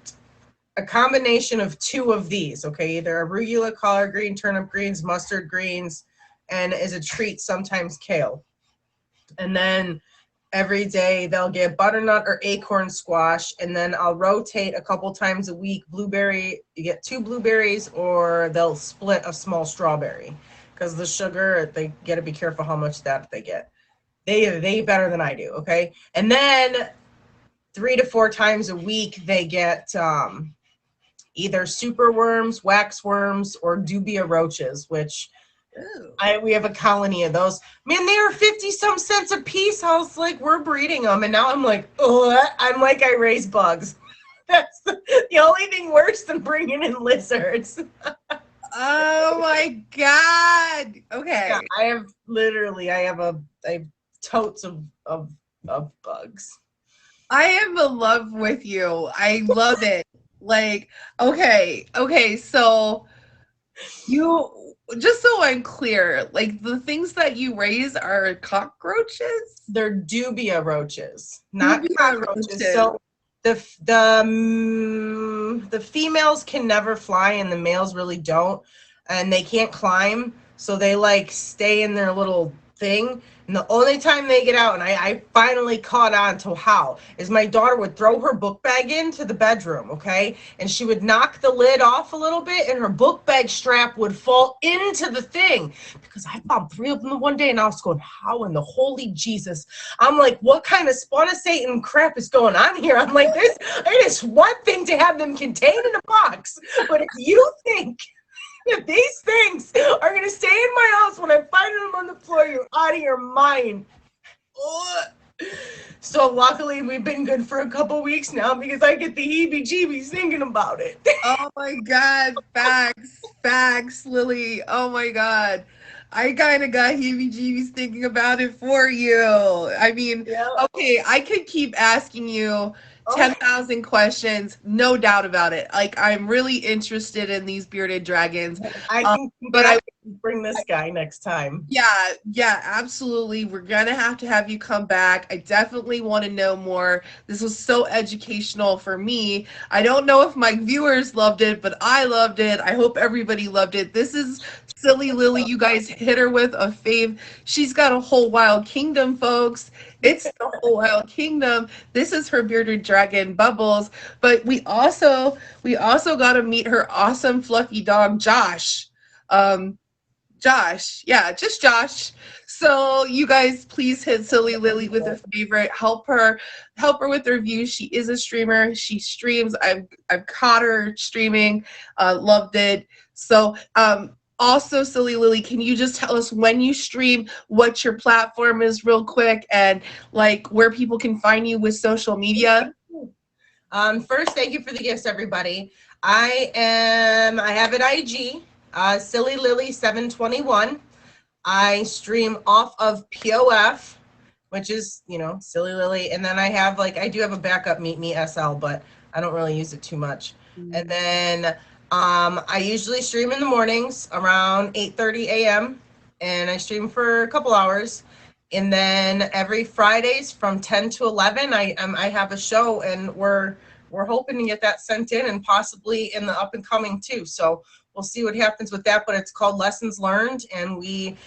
[SPEAKER 3] a combination of 2 of these, okay? Either arugula, collard green, turnip greens, mustard greens, and as a treat, sometimes kale. And then every day they'll get butternut or acorn squash, and then I'll rotate a couple times a week. Blueberry, you get 2 blueberries, or they'll split a small strawberry because the sugar, they got to be careful how much that they get. They eat better than I do, okay? And then 3 to 4 times a week they get either super worms, wax worms, or dubia roaches, which we have a colony of those. Man, they were 50-some cents a piece. I was like, we're breeding them, and now I'm like, I'm like, I raise bugs. That's the only thing worse than bringing in lizards.
[SPEAKER 1] Oh my God. Okay.
[SPEAKER 3] Yeah, I have totes of bugs.
[SPEAKER 1] I am in love with you. I love it. Like, okay, so just so I'm clear, like the things that you raise are cockroaches?
[SPEAKER 3] They're dubia roaches, not cockroaches. So the females can never fly and the males really don't, and they can't climb, so they like stay in their little thing. And the only time they get out, and I finally caught on to how, is my daughter would throw her book bag into the bedroom, okay? And she would knock the lid off a little bit, and her book bag strap would fall into the thing. Because I found 3 of them one day, and I was going, how in the holy Jesus? I'm like, what kind of spawn of Satan crap is going on here? I'm like, it is one thing to have them contained in a box, but if you think if these things are going to stay in my house when I'm finding them on the floor, you're out of your mind. So luckily we've been good for a couple weeks now because I get the heebie-jeebies thinking about it.
[SPEAKER 1] Oh my God. Facts, Lily. Oh my God. I kind of got heebie-jeebies thinking about it for you. I mean, okay, I could keep asking you 10,000 questions, no doubt about it. Like, I'm really interested in these bearded dragons.
[SPEAKER 3] But I bring this guy next time.
[SPEAKER 1] Yeah, absolutely. We're gonna have to have you come back. I definitely want to know more. This was so educational for me. I don't know if my viewers loved it, but I loved it. I hope everybody loved it. This is Silly Lily. You guys hit her with a fave. She's got a whole wild kingdom, folks. It's the whole wild kingdom. This is her bearded dragon, Bubbles. But we also got to meet her awesome fluffy dog, Josh. Josh. Yeah, just Josh. So you guys please hit Silly Lily with a favorite. Help her with her views. She is a streamer. She streams. I've caught her streaming. Loved it. So also, Silly Lily, can you just tell us when you stream, what your platform is real quick, and like where people can find you with social media?
[SPEAKER 3] First, thank you for the gifts, everybody. I have an IG, Silly Lily 721. I stream off of POF, which is, Silly Lily. And then I do have a backup Meet Me SL, but I don't really use it too much. And then I usually stream in the mornings around 8:30 a.m. and I stream for a couple hours. And then every Fridays from 10 to 11, I have a show, and we're hoping to get that sent in, and possibly in the up and coming too. So we'll see what happens with that. But it's called Lessons Learned, and we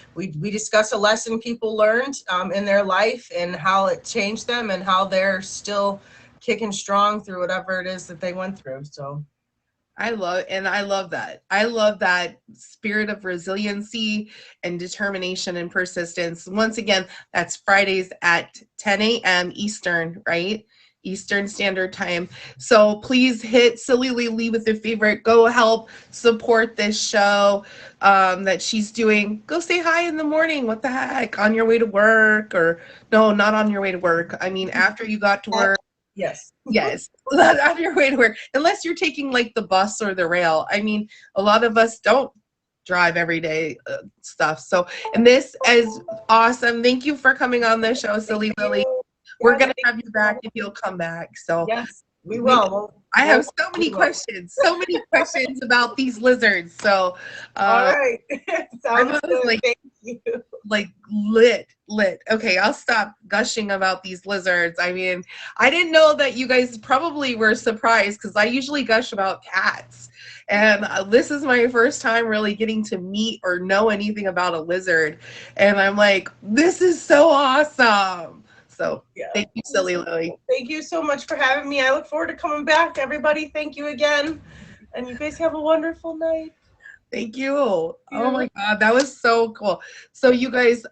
[SPEAKER 3] discuss a lesson people learned in their life and how it changed them, and how they're still kicking strong through whatever it is that they went through. So
[SPEAKER 1] I love that. I love that spirit of resiliency and determination and persistence. Once again, that's Fridays at 10 a.m. Eastern, right? Eastern Standard Time. So please hit Silly Lily with a favorite. Go help support this show that she's doing. Go say hi in the morning. What the heck? On your way to work, or no, not on your way to work. I mean, after you got to work.
[SPEAKER 3] yes.
[SPEAKER 1] Yes, on your way to work, unless you're taking like the bus or the rail. I mean, a lot of us don't drive everyday stuff. So, and this is awesome. Thank you for coming on the show, Silly Lily. We're going to have you back if you'll come back. So,
[SPEAKER 3] yes, we will.
[SPEAKER 1] I have so many questions about these lizards. So,
[SPEAKER 3] all right. Sounds good.
[SPEAKER 1] like,
[SPEAKER 3] thank you.
[SPEAKER 1] Like lit. Okay, I'll stop gushing about these lizards. I mean, I didn't know that you guys probably were surprised, because I usually gush about cats. And this is my first time really getting to meet or know anything about a lizard. And I'm like, this is so awesome. So thank you, Silly Lily.
[SPEAKER 3] Thank you so much for having me. I look forward to coming back. Everybody, thank you again. And you guys have a wonderful night.
[SPEAKER 1] Thank you. Oh my God, that was so cool. So you guys,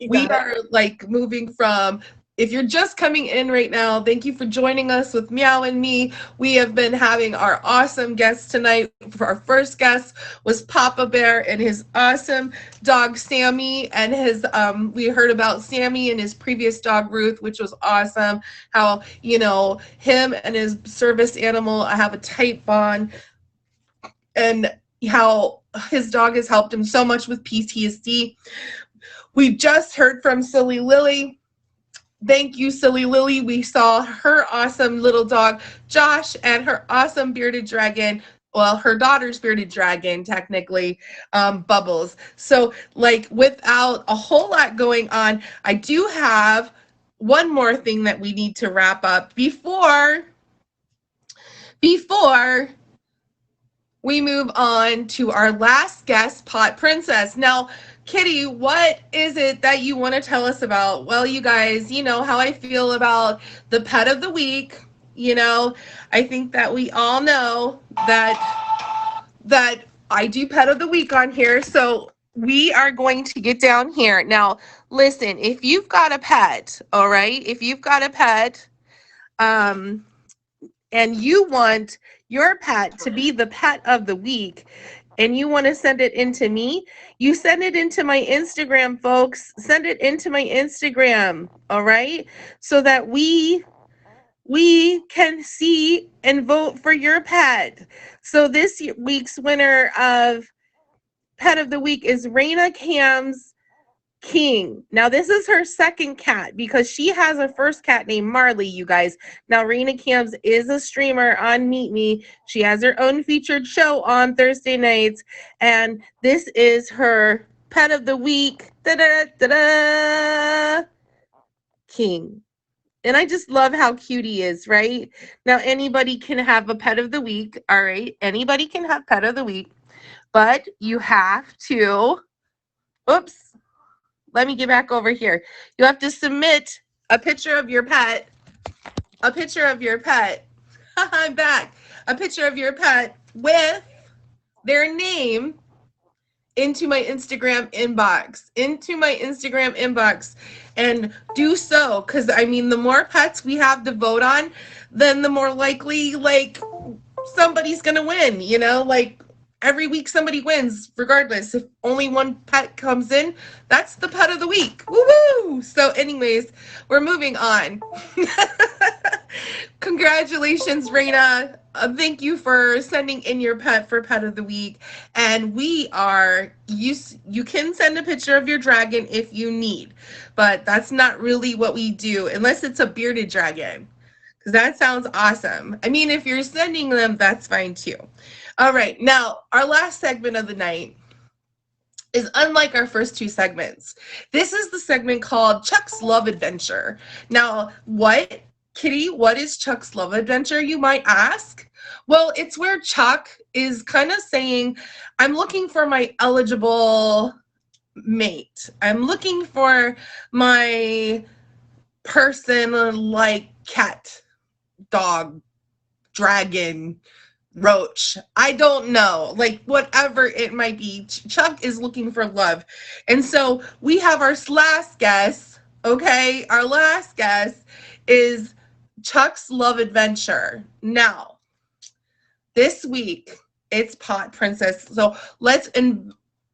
[SPEAKER 1] we are like moving from, if you're just coming in right now, thank you for joining us with Meow and Me. We have been having our awesome guests tonight. For our first guest was Papa Bear and his awesome dog Sammy, and his we heard about Sammy and his previous dog Ruth, which was awesome. How him and his service animal have a tight bond, and how his dog has helped him so much with PTSD. We just heard from Silly Lily. Thank you, Silly Lily. We saw her awesome little dog, Josh, and her awesome bearded dragon. Well, her daughter's bearded dragon, technically, Bubbles. So, like, without a whole lot going on, I do have one more thing that we need to wrap up before we move on to our last guest, Pot Princess. Now, Kitty, what is it that you want to tell us about? Well, you guys, you know how I feel about the pet of the week. I think that we all know that I do pet of the week on here. So we are going to get down here. Now, listen, if you've got a pet, all right, if you've got a pet, and you want your pet to be the pet of the week, and you want to send it into me, you send it into my Instagram, folks. Send it into my Instagram, all right? So that we can see and vote for your pet. So this week's winner of Pet of the Week is Raina Cam's King. Now, this is her second cat because she has a first cat named Marley, you guys. Now, Raina Cams is a streamer on Meet Me. She has her own featured show on Thursday nights, and this is her pet of the week. Da-da-da-da! King. And I just love how cute he is, right? Now, anybody can have a pet of the week, all right? Anybody can have pet of the week, but you have to, oops, let me get back over here. You have to submit a picture of your pet, a picture of your pet. I'm back. A picture of your pet with their name into my Instagram inbox, and do so, because I mean, the more pets we have to vote on, then the more likely like somebody's gonna win, you know, like every week somebody wins regardless. If only one pet comes in, that's the pet of the week. Woo-hoo! So anyways, we're moving on. Congratulations, Raina. Thank you for sending in your pet for pet of the week. And we are, you can send a picture of your dragon if you need, but that's not really what we do unless it's a bearded dragon, because that sounds awesome. I mean, if you're sending them, that's fine too. All right, now our last segment of the night is unlike our first two segments. This is the segment called Chuck's Love Adventure. Now, Kitty, what is Chuck's Love Adventure, you might ask? Well, it's where Chuck is kind of saying, I'm looking for my eligible mate. I'm looking for my person like cat, dog, dragon, roach. I don't know. Like, whatever it might be, Chuck is looking for love. And so we have our last guest, okay? Our last guest is Chuck's Love Adventure. Now, this week, it's Pot Princess. So let's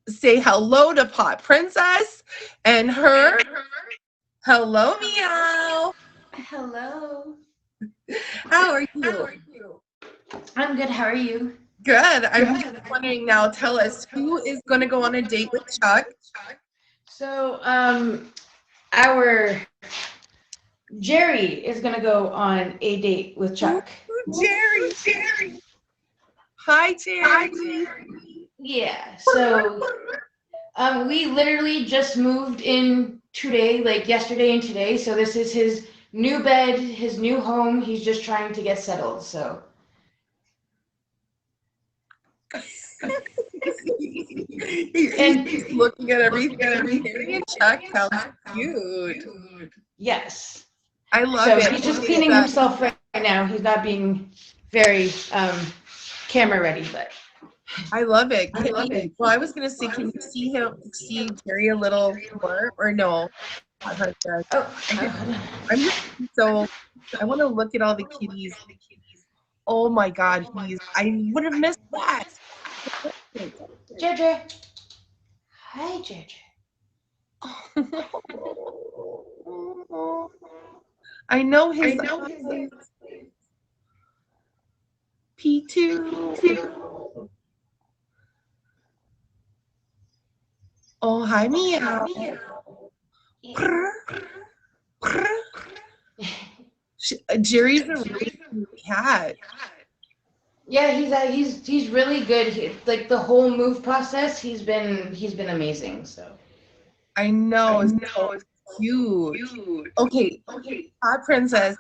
[SPEAKER 1] say hello to Pot Princess and her. Hello, Meow.
[SPEAKER 4] Hello.
[SPEAKER 1] How are you?
[SPEAKER 4] I'm good. How are you?
[SPEAKER 1] Good. I'm just wondering now, tell us, who is going to go on a date with Chuck?
[SPEAKER 4] So, our Jerry is gonna go on a date with Chuck.
[SPEAKER 1] Jerry. Hi, Jerry.
[SPEAKER 4] Yeah. So, we literally just moved in today, like yesterday and today. So this is his new bed, his new home. He's just trying to get settled. So.
[SPEAKER 1] He's looking at everything. Jerry and Chuck sounds cute.
[SPEAKER 4] Yes.
[SPEAKER 1] I love
[SPEAKER 4] so
[SPEAKER 1] it.
[SPEAKER 4] He's just cleaning himself right now. He's not being very camera ready, but.
[SPEAKER 1] I love it. Well, I was gonna say, can you see Jerry a little more, or no? I'm just so I want to look at all the kitties. Oh my God, I would have missed that.
[SPEAKER 4] JJ. Hi, JJ.
[SPEAKER 1] I know his P2. Oh, hi, Meow. Jerry's a really cute cat.
[SPEAKER 4] Yeah, he's really good. Like the whole move process, he's been amazing. So
[SPEAKER 1] I know, it's so cute. Okay, Cat Princess,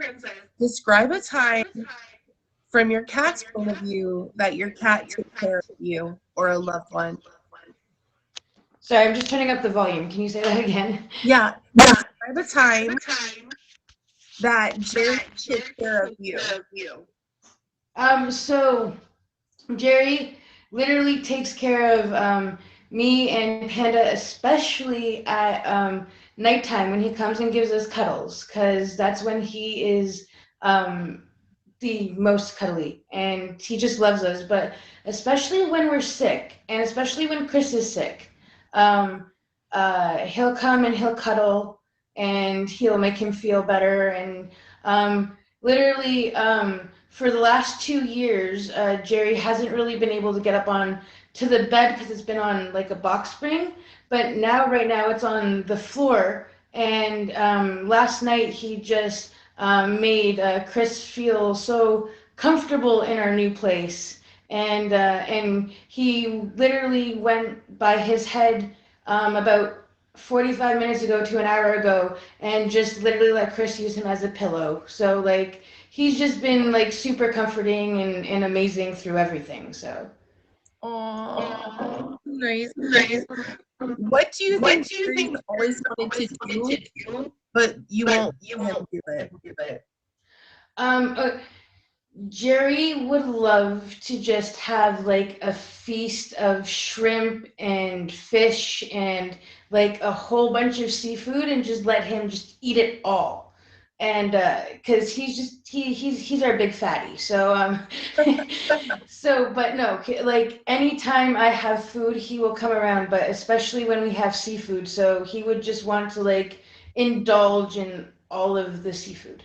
[SPEAKER 1] describe a time from your cat's point of view that your cat took care of you or a loved one.
[SPEAKER 4] Sorry, I'm just turning up the volume. Can you say that again?
[SPEAKER 1] Yeah, describe a time that Jerry took care of you.
[SPEAKER 4] So Jerry literally takes care of me and Panda, especially at nighttime when he comes and gives us cuddles, because that's when he is the most cuddly, and he just loves us. But especially when we're sick, and especially when Chris is sick, he'll come and he'll cuddle, and he'll make him feel better. And literally, for the last 2 years, Jerry hasn't really been able to get up on to the bed because it's been on like a box spring, but now right now it's on the floor. And last night he just made Chris feel so comfortable in our new place, and he literally went by his head about 45 minutes ago to an hour ago and just literally let Chris use him as a pillow. So like he's just been like super comforting and amazing through everything. So
[SPEAKER 1] Oh, nice, nice. What do you think Jerry's always wanted to do, but you won't let him do it?
[SPEAKER 4] um uh, Jerry would love to just have like a feast of shrimp and fish and like a whole bunch of seafood and just let him just eat it all. And because he's our big fatty. So so but no, like anytime I have food, he will come around, but especially when we have seafood. So he would just want to like indulge in all of the seafood.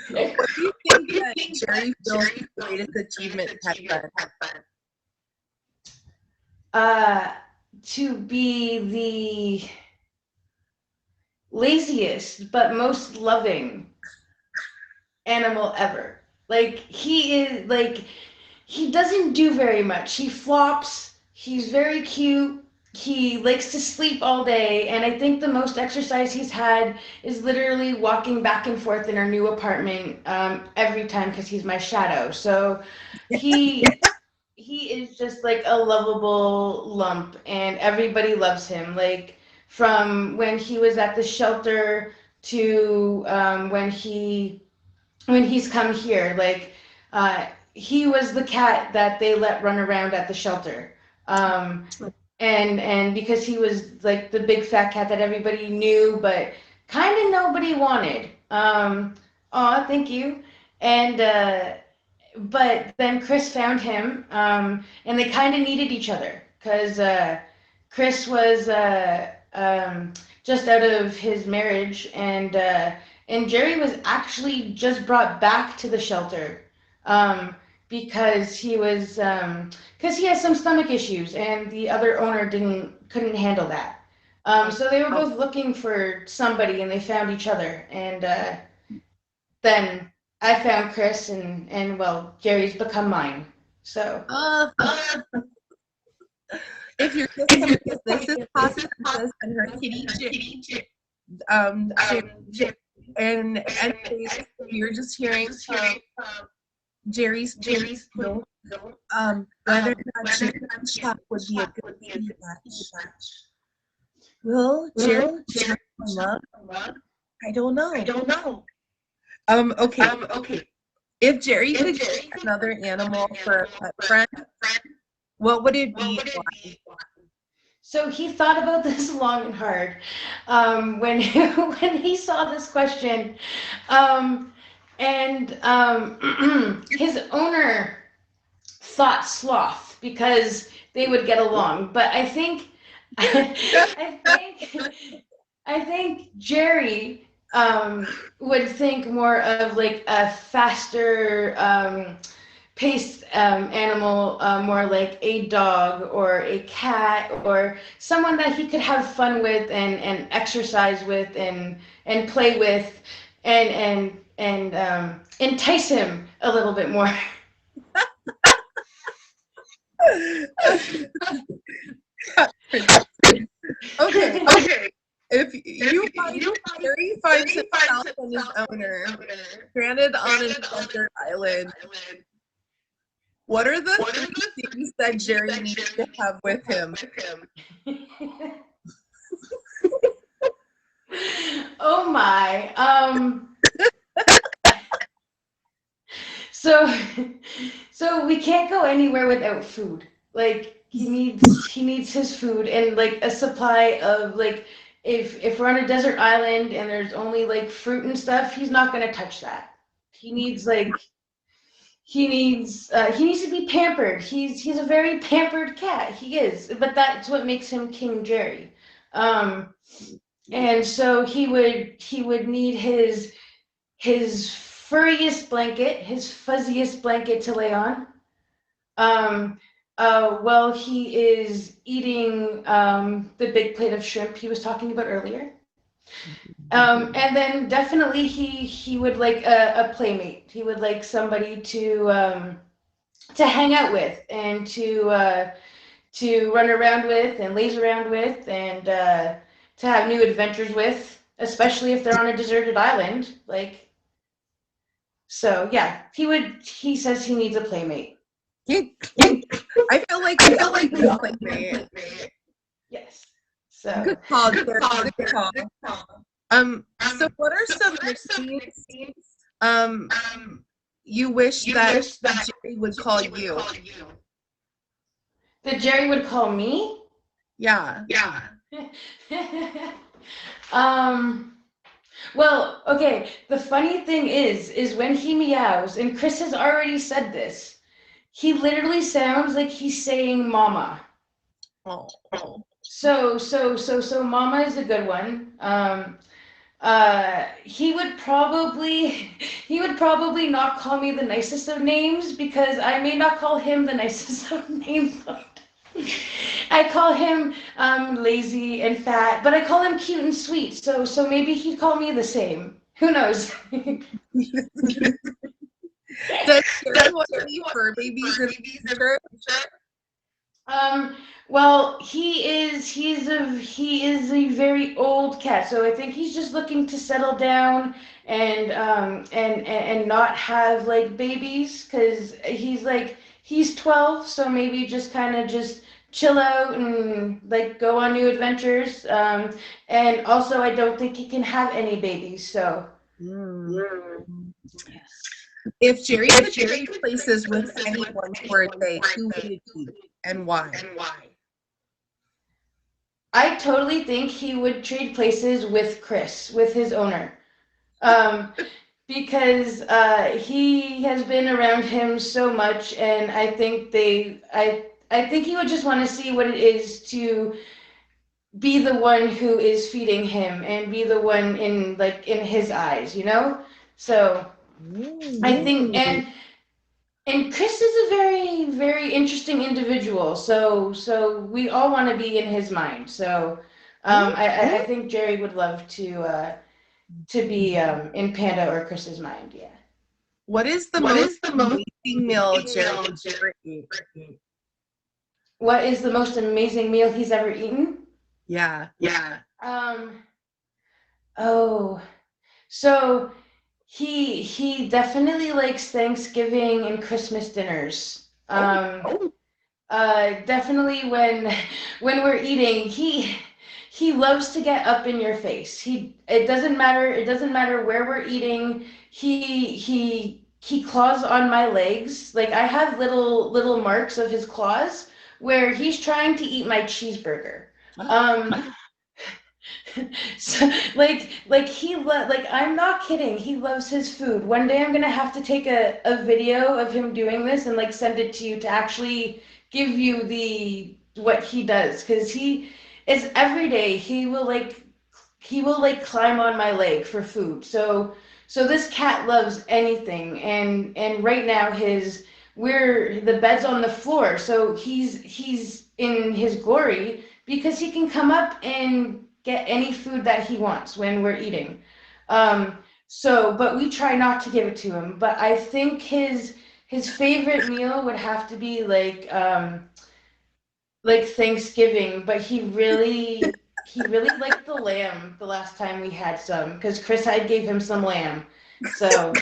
[SPEAKER 1] What do you think that Jerry feels his greatest achievement has been?
[SPEAKER 4] To be the laziest but most loving animal ever. Like he doesn't do very much. He flops. He's very cute. He likes to sleep all day, and I think the most exercise he's had is literally walking back and forth in our new apartment every time because he's my shadow. So he is just like a lovable lump, and everybody loves him. Like from when he was at the shelter to when he's come here, like he was the cat that they let run around at the shelter. And because he was like the big fat cat that everybody knew, but kind of nobody wanted. Aw, thank you. And but then Chris found him, and they kind of needed each other because Chris was just out of his marriage, and Jerry was actually just brought back to the shelter because he has some stomach issues, and the other owner couldn't handle that. So they were both looking for somebody, and they found each other, and then I found Chris, and well, Jerry's become mine. So
[SPEAKER 1] If you're just coming, this is Pasta Princess and her kitty and you're just hearing Jerry's whether or not Jerry's Chuck would be a good match. Will Jerry love? I don't know. Okay. If Jerry could get another animal for a pet friend, what would it be?
[SPEAKER 4] So he thought about this long and hard when when he saw this question, and his owner thought sloth because they would get along. But I think I think Jerry would think more of like a faster paced animal, more like a dog or a cat or someone that he could have fun with and exercise with and play with and entice him a little bit more.
[SPEAKER 1] Okay. If Jerry finds himself and his owner stranded on a desert island, what are the things that Jerry needs to have with him?
[SPEAKER 4] Oh my. So we can't go anywhere without food. Like he needs his food and like a supply of like if we're on a desert island and there's only like fruit and stuff, he's not gonna touch that. He needs he needs to be pampered. He's a very pampered cat. He is, but that's what makes him King Jerry. And so he would need his furriest blanket, his fuzziest blanket to lay on. Well, he is eating the big plate of shrimp he was talking about earlier. And then definitely he would like a playmate. He would like somebody to hang out with and to run around with and laze around with and to have new adventures with, especially if they're on a deserted island. Like, so yeah, he says he needs a playmate.
[SPEAKER 1] I feel like we need a playmate.
[SPEAKER 4] Yes. So
[SPEAKER 1] Good call, Jerry. Good call. So what are some nicknames you wish that Jerry would call you?
[SPEAKER 4] that Jerry would call me?
[SPEAKER 1] Yeah.
[SPEAKER 4] Well, okay, the funny thing is when he meows, and Chris has already said this, he literally sounds like he's saying mama.
[SPEAKER 1] Oh.
[SPEAKER 4] So mama is a good one. He would probably not call me the nicest of names because I may not call him the nicest of names. I call him lazy and fat, but I call him cute and sweet. So maybe he'd call me the same. Who knows?
[SPEAKER 1] Does Jerry want to be fur babies in the future?
[SPEAKER 4] Well, he is a very old cat, so I think he's just looking to settle down and not have like babies because he's 12, so maybe just kind of just chill out and like go on new adventures. And also I don't think he can have any babies, so.
[SPEAKER 1] If Jerry could trade places with anyone for a day, who would it be and why?
[SPEAKER 4] I totally think he would trade places with Chris, with his owner, because he has been around him so much, and I think I think he would just want to see what it is to be the one who is feeding him and be the one in his eyes, you know? So I think and Chris is a very, very interesting individual. So we all want to be in his mind. So I think Jerry would love to be in Panda or Chris's mind. Yeah.
[SPEAKER 1] What is the most amazing meal Jerry ever ate?
[SPEAKER 4] What is the most amazing meal he's ever eaten?
[SPEAKER 1] Yeah.
[SPEAKER 4] Oh, so he definitely likes Thanksgiving and Christmas dinners. Definitely when we're eating, he loves to get up in your face. It doesn't matter where we're eating. He claws on my legs. Like I have little marks of his claws where he's trying to eat my cheeseburger. So I'm not kidding. He loves his food. One day I'm gonna have to take a video of him doing this and like send it to you to actually give you what he does, because he is every day he will climb on my leg for food. So this cat loves anything, and right now the bed's on the floor, so he's in his glory because he can come up and get any food that he wants when we're eating. But we try not to give it to him. But I think his favorite meal would have to be like Thanksgiving. But he really liked the lamb the last time we had some, because Chris had gave him some lamb. So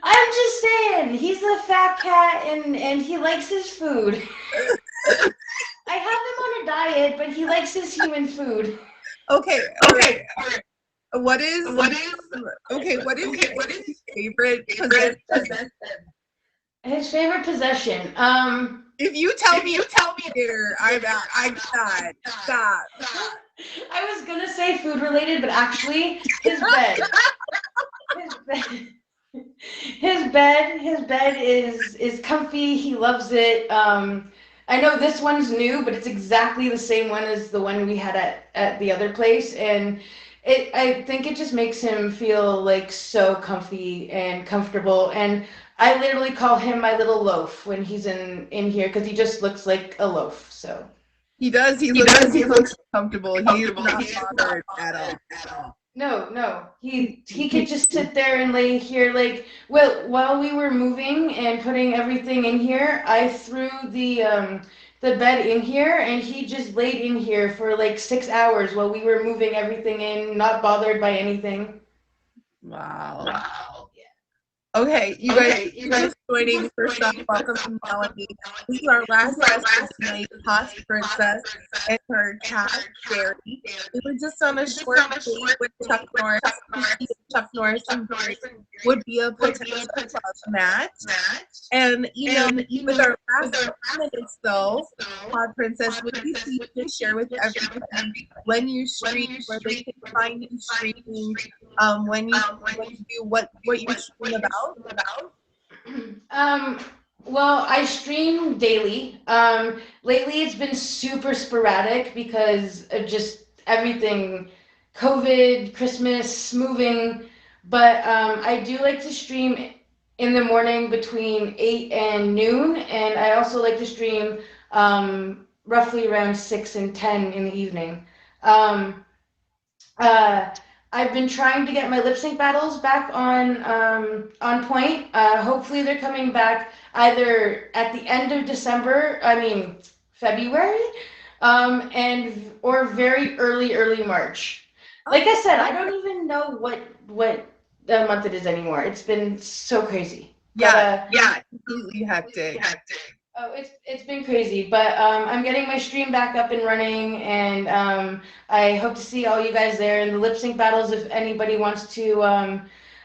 [SPEAKER 4] I'm just saying, he's a fat cat and he likes his food. I have him on a diet, but he likes his human food.
[SPEAKER 1] Okay. What is his favorite possession?
[SPEAKER 4] His favorite possession.
[SPEAKER 1] If you tell me later, I'm stop.
[SPEAKER 4] I was gonna say food related, but actually his bed. His bed is comfy. He loves it. I know this one's new, but it's exactly the same one as the one we had at the other place, and I think it just makes him feel like so comfy and comfortable. And I literally call him my little loaf when he's in here because he just looks like a loaf. So
[SPEAKER 1] He does. He
[SPEAKER 4] he
[SPEAKER 1] looks
[SPEAKER 4] does. He looks
[SPEAKER 1] comfortable. He is
[SPEAKER 4] comfortable.
[SPEAKER 1] not
[SPEAKER 4] He is not
[SPEAKER 1] bothered at all.
[SPEAKER 4] bothered at all. No, no. He could just sit there and lay here like well while we were moving and putting everything in here, I threw the bed in here and he just laid in here for like 6 hours while we were moving everything in, not bothered by anything.
[SPEAKER 1] Wow.
[SPEAKER 4] Wow.
[SPEAKER 1] Okay, you guys,
[SPEAKER 4] Okay, you
[SPEAKER 1] thank you
[SPEAKER 4] guys
[SPEAKER 1] just joining. First off, welcome to Melanie. This is our last guest for tonight, Posh Princess and her cat, Jerry. We were just on a short date with Chuck Norris. To see if Chuck Norris and Jerry would be a potential love match. And, you know, with our last minutes, though, Pod Princess, would you please just share with everybody when you stream, where they can find you streaming, when you do what you stream about?
[SPEAKER 4] Um, well, I stream daily. Lately it's been super sporadic because of just everything, COVID, Christmas, moving. But I do like to stream in the morning between 8 and noon, and I also like to stream roughly around 6 and 10 in the evening. Um, uh, I've been trying to get my lip sync battles back on point. Hopefully, they're coming back either at the end of December, I mean February, and or very early March. Like I said, I don't even know what month it is anymore. It's been so crazy.
[SPEAKER 1] Yeah,
[SPEAKER 4] Yeah.
[SPEAKER 1] completely hectic.
[SPEAKER 4] Oh, it's been crazy, but I'm getting my stream back up and running, and I hope to see all you guys there in the lip sync battles. If anybody wants to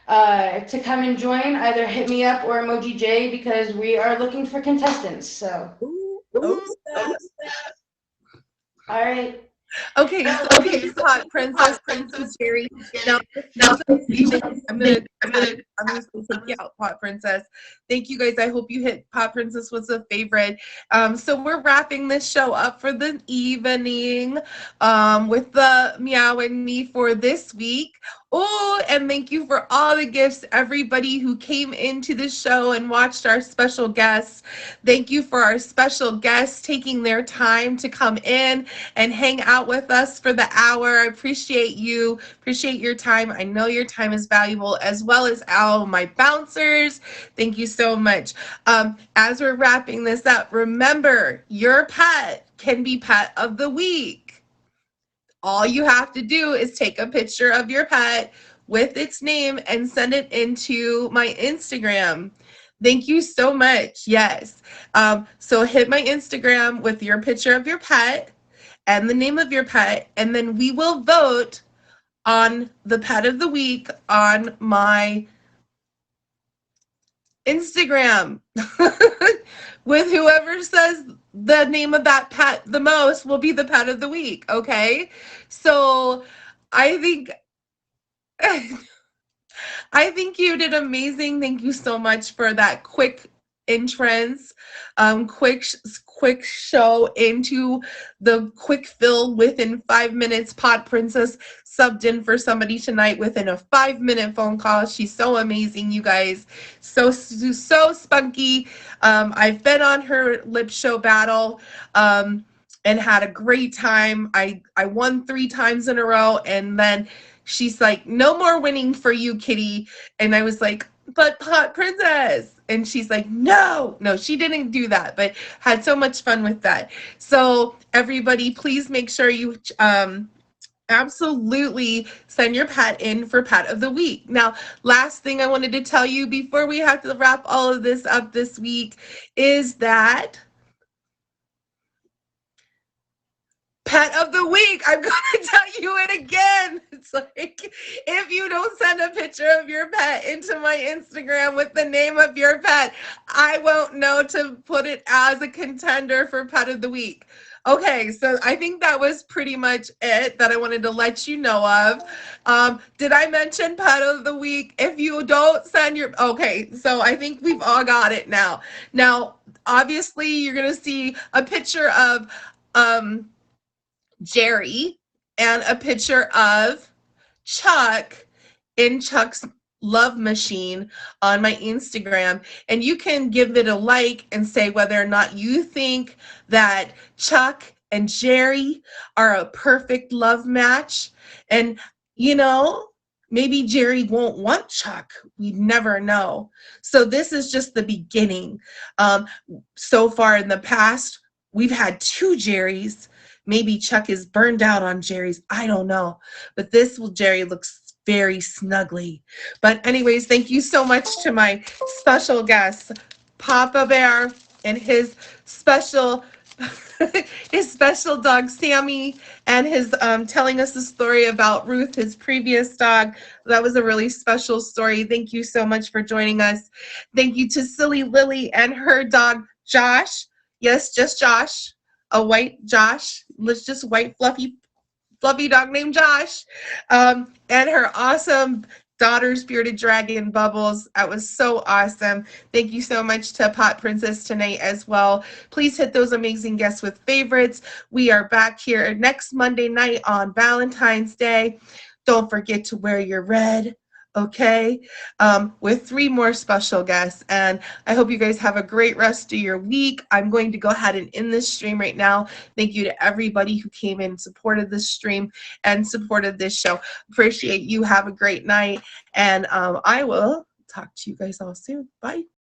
[SPEAKER 4] come and join, either hit me up or Emoji J because we are looking for contestants. So,
[SPEAKER 1] Ooh,
[SPEAKER 4] ooh,
[SPEAKER 1] oh,
[SPEAKER 4] all right.
[SPEAKER 1] okay, so thank you, Hot Princess. Thank you, Jerry. Now, I'm gonna take you out, Pot Princess. Thank you guys. I hope you hit Pot Princess was a favorite. So we're wrapping this show up for the evening with the Meow and Me for this week. Oh, and thank you for all the gifts, everybody who came into the show and watched our special guests. Thank you for our special guests taking their time to come in and hang out with us for the hour. I appreciate you. Appreciate your time. I know your time is valuable, as well as all my bouncers. Thank you so much. As we're wrapping this up, remember your pet can be pet of the week. All you have to do is take a picture of your pet with its name and send it into my Instagram. Thank you so much. Yes. So hit my Instagram with your picture of your pet and the name of your pet, and then we will vote on the pet of the week on my Instagram. With whoever says the name of that pet the most will be the pet of the week, okay? So I think I think you did amazing. Thank you so much for that quick entrance, quick show into the quick fill within 5 minutes. Pod Princess subbed in for somebody tonight within a 5-minute phone call. She's so amazing, you guys. So spunky. I've been on her lip show battle. And had a great time. I won 3 times in a row, and then she's like, no more winning for you, kitty. And I was like, but Pot Princess. And she's like, no, she didn't do that, but had so much fun with that. So everybody, please make sure you absolutely send your pet in for pet of the week. Now, last thing I wanted to tell you before we have to wrap all of this up this week is that pet of the week. I'm going to tell you it again. It's like, if you don't send a picture of your pet into my Instagram with the name of your pet, I won't know to put it as a contender for pet of the week. Okay, so I think that was pretty much it that I wanted to let you know of. Did I mention pet of the week? If you don't send your, okay, so I think we've all got it now. Now, obviously, you're going to see a picture of Jerry and a picture of Chuck in Chuck's Love Machine on my Instagram, and you can give it a like and say whether or not you think that Chuck and Jerry are a perfect love match. And you know, maybe Jerry won't want Chuck. We never know. So this is just the beginning. So far in the past, we've had 2 Jerrys. Maybe Chuck is burned out on Jerry's. I don't know. But this Jerry looks very snuggly. But anyways, thank you so much to my special guest, Papa Bear, and his special his special dog Sammy, and his telling us the story about Ruth, his previous dog. That was a really special story. Thank you so much for joining us. Thank you to Silly Lily and her dog Josh. Yes, just Josh. A white Josh. Let's just white fluffy dog named Josh, and her awesome daughter's bearded dragon Bubbles. That was so awesome. Thank you so much to Pot Princess tonight as well. Please hit those amazing guests with favorites. We are back here next Monday night on Valentine's Day. Don't forget to wear your red, okay? With 3 more special guests. And I hope you guys have a great rest of your week. I'm going to go ahead and end this stream right now. Thank you to everybody who came in and supported this stream and supported this show. Appreciate you. Have a great night. And I will talk to you guys all soon. Bye.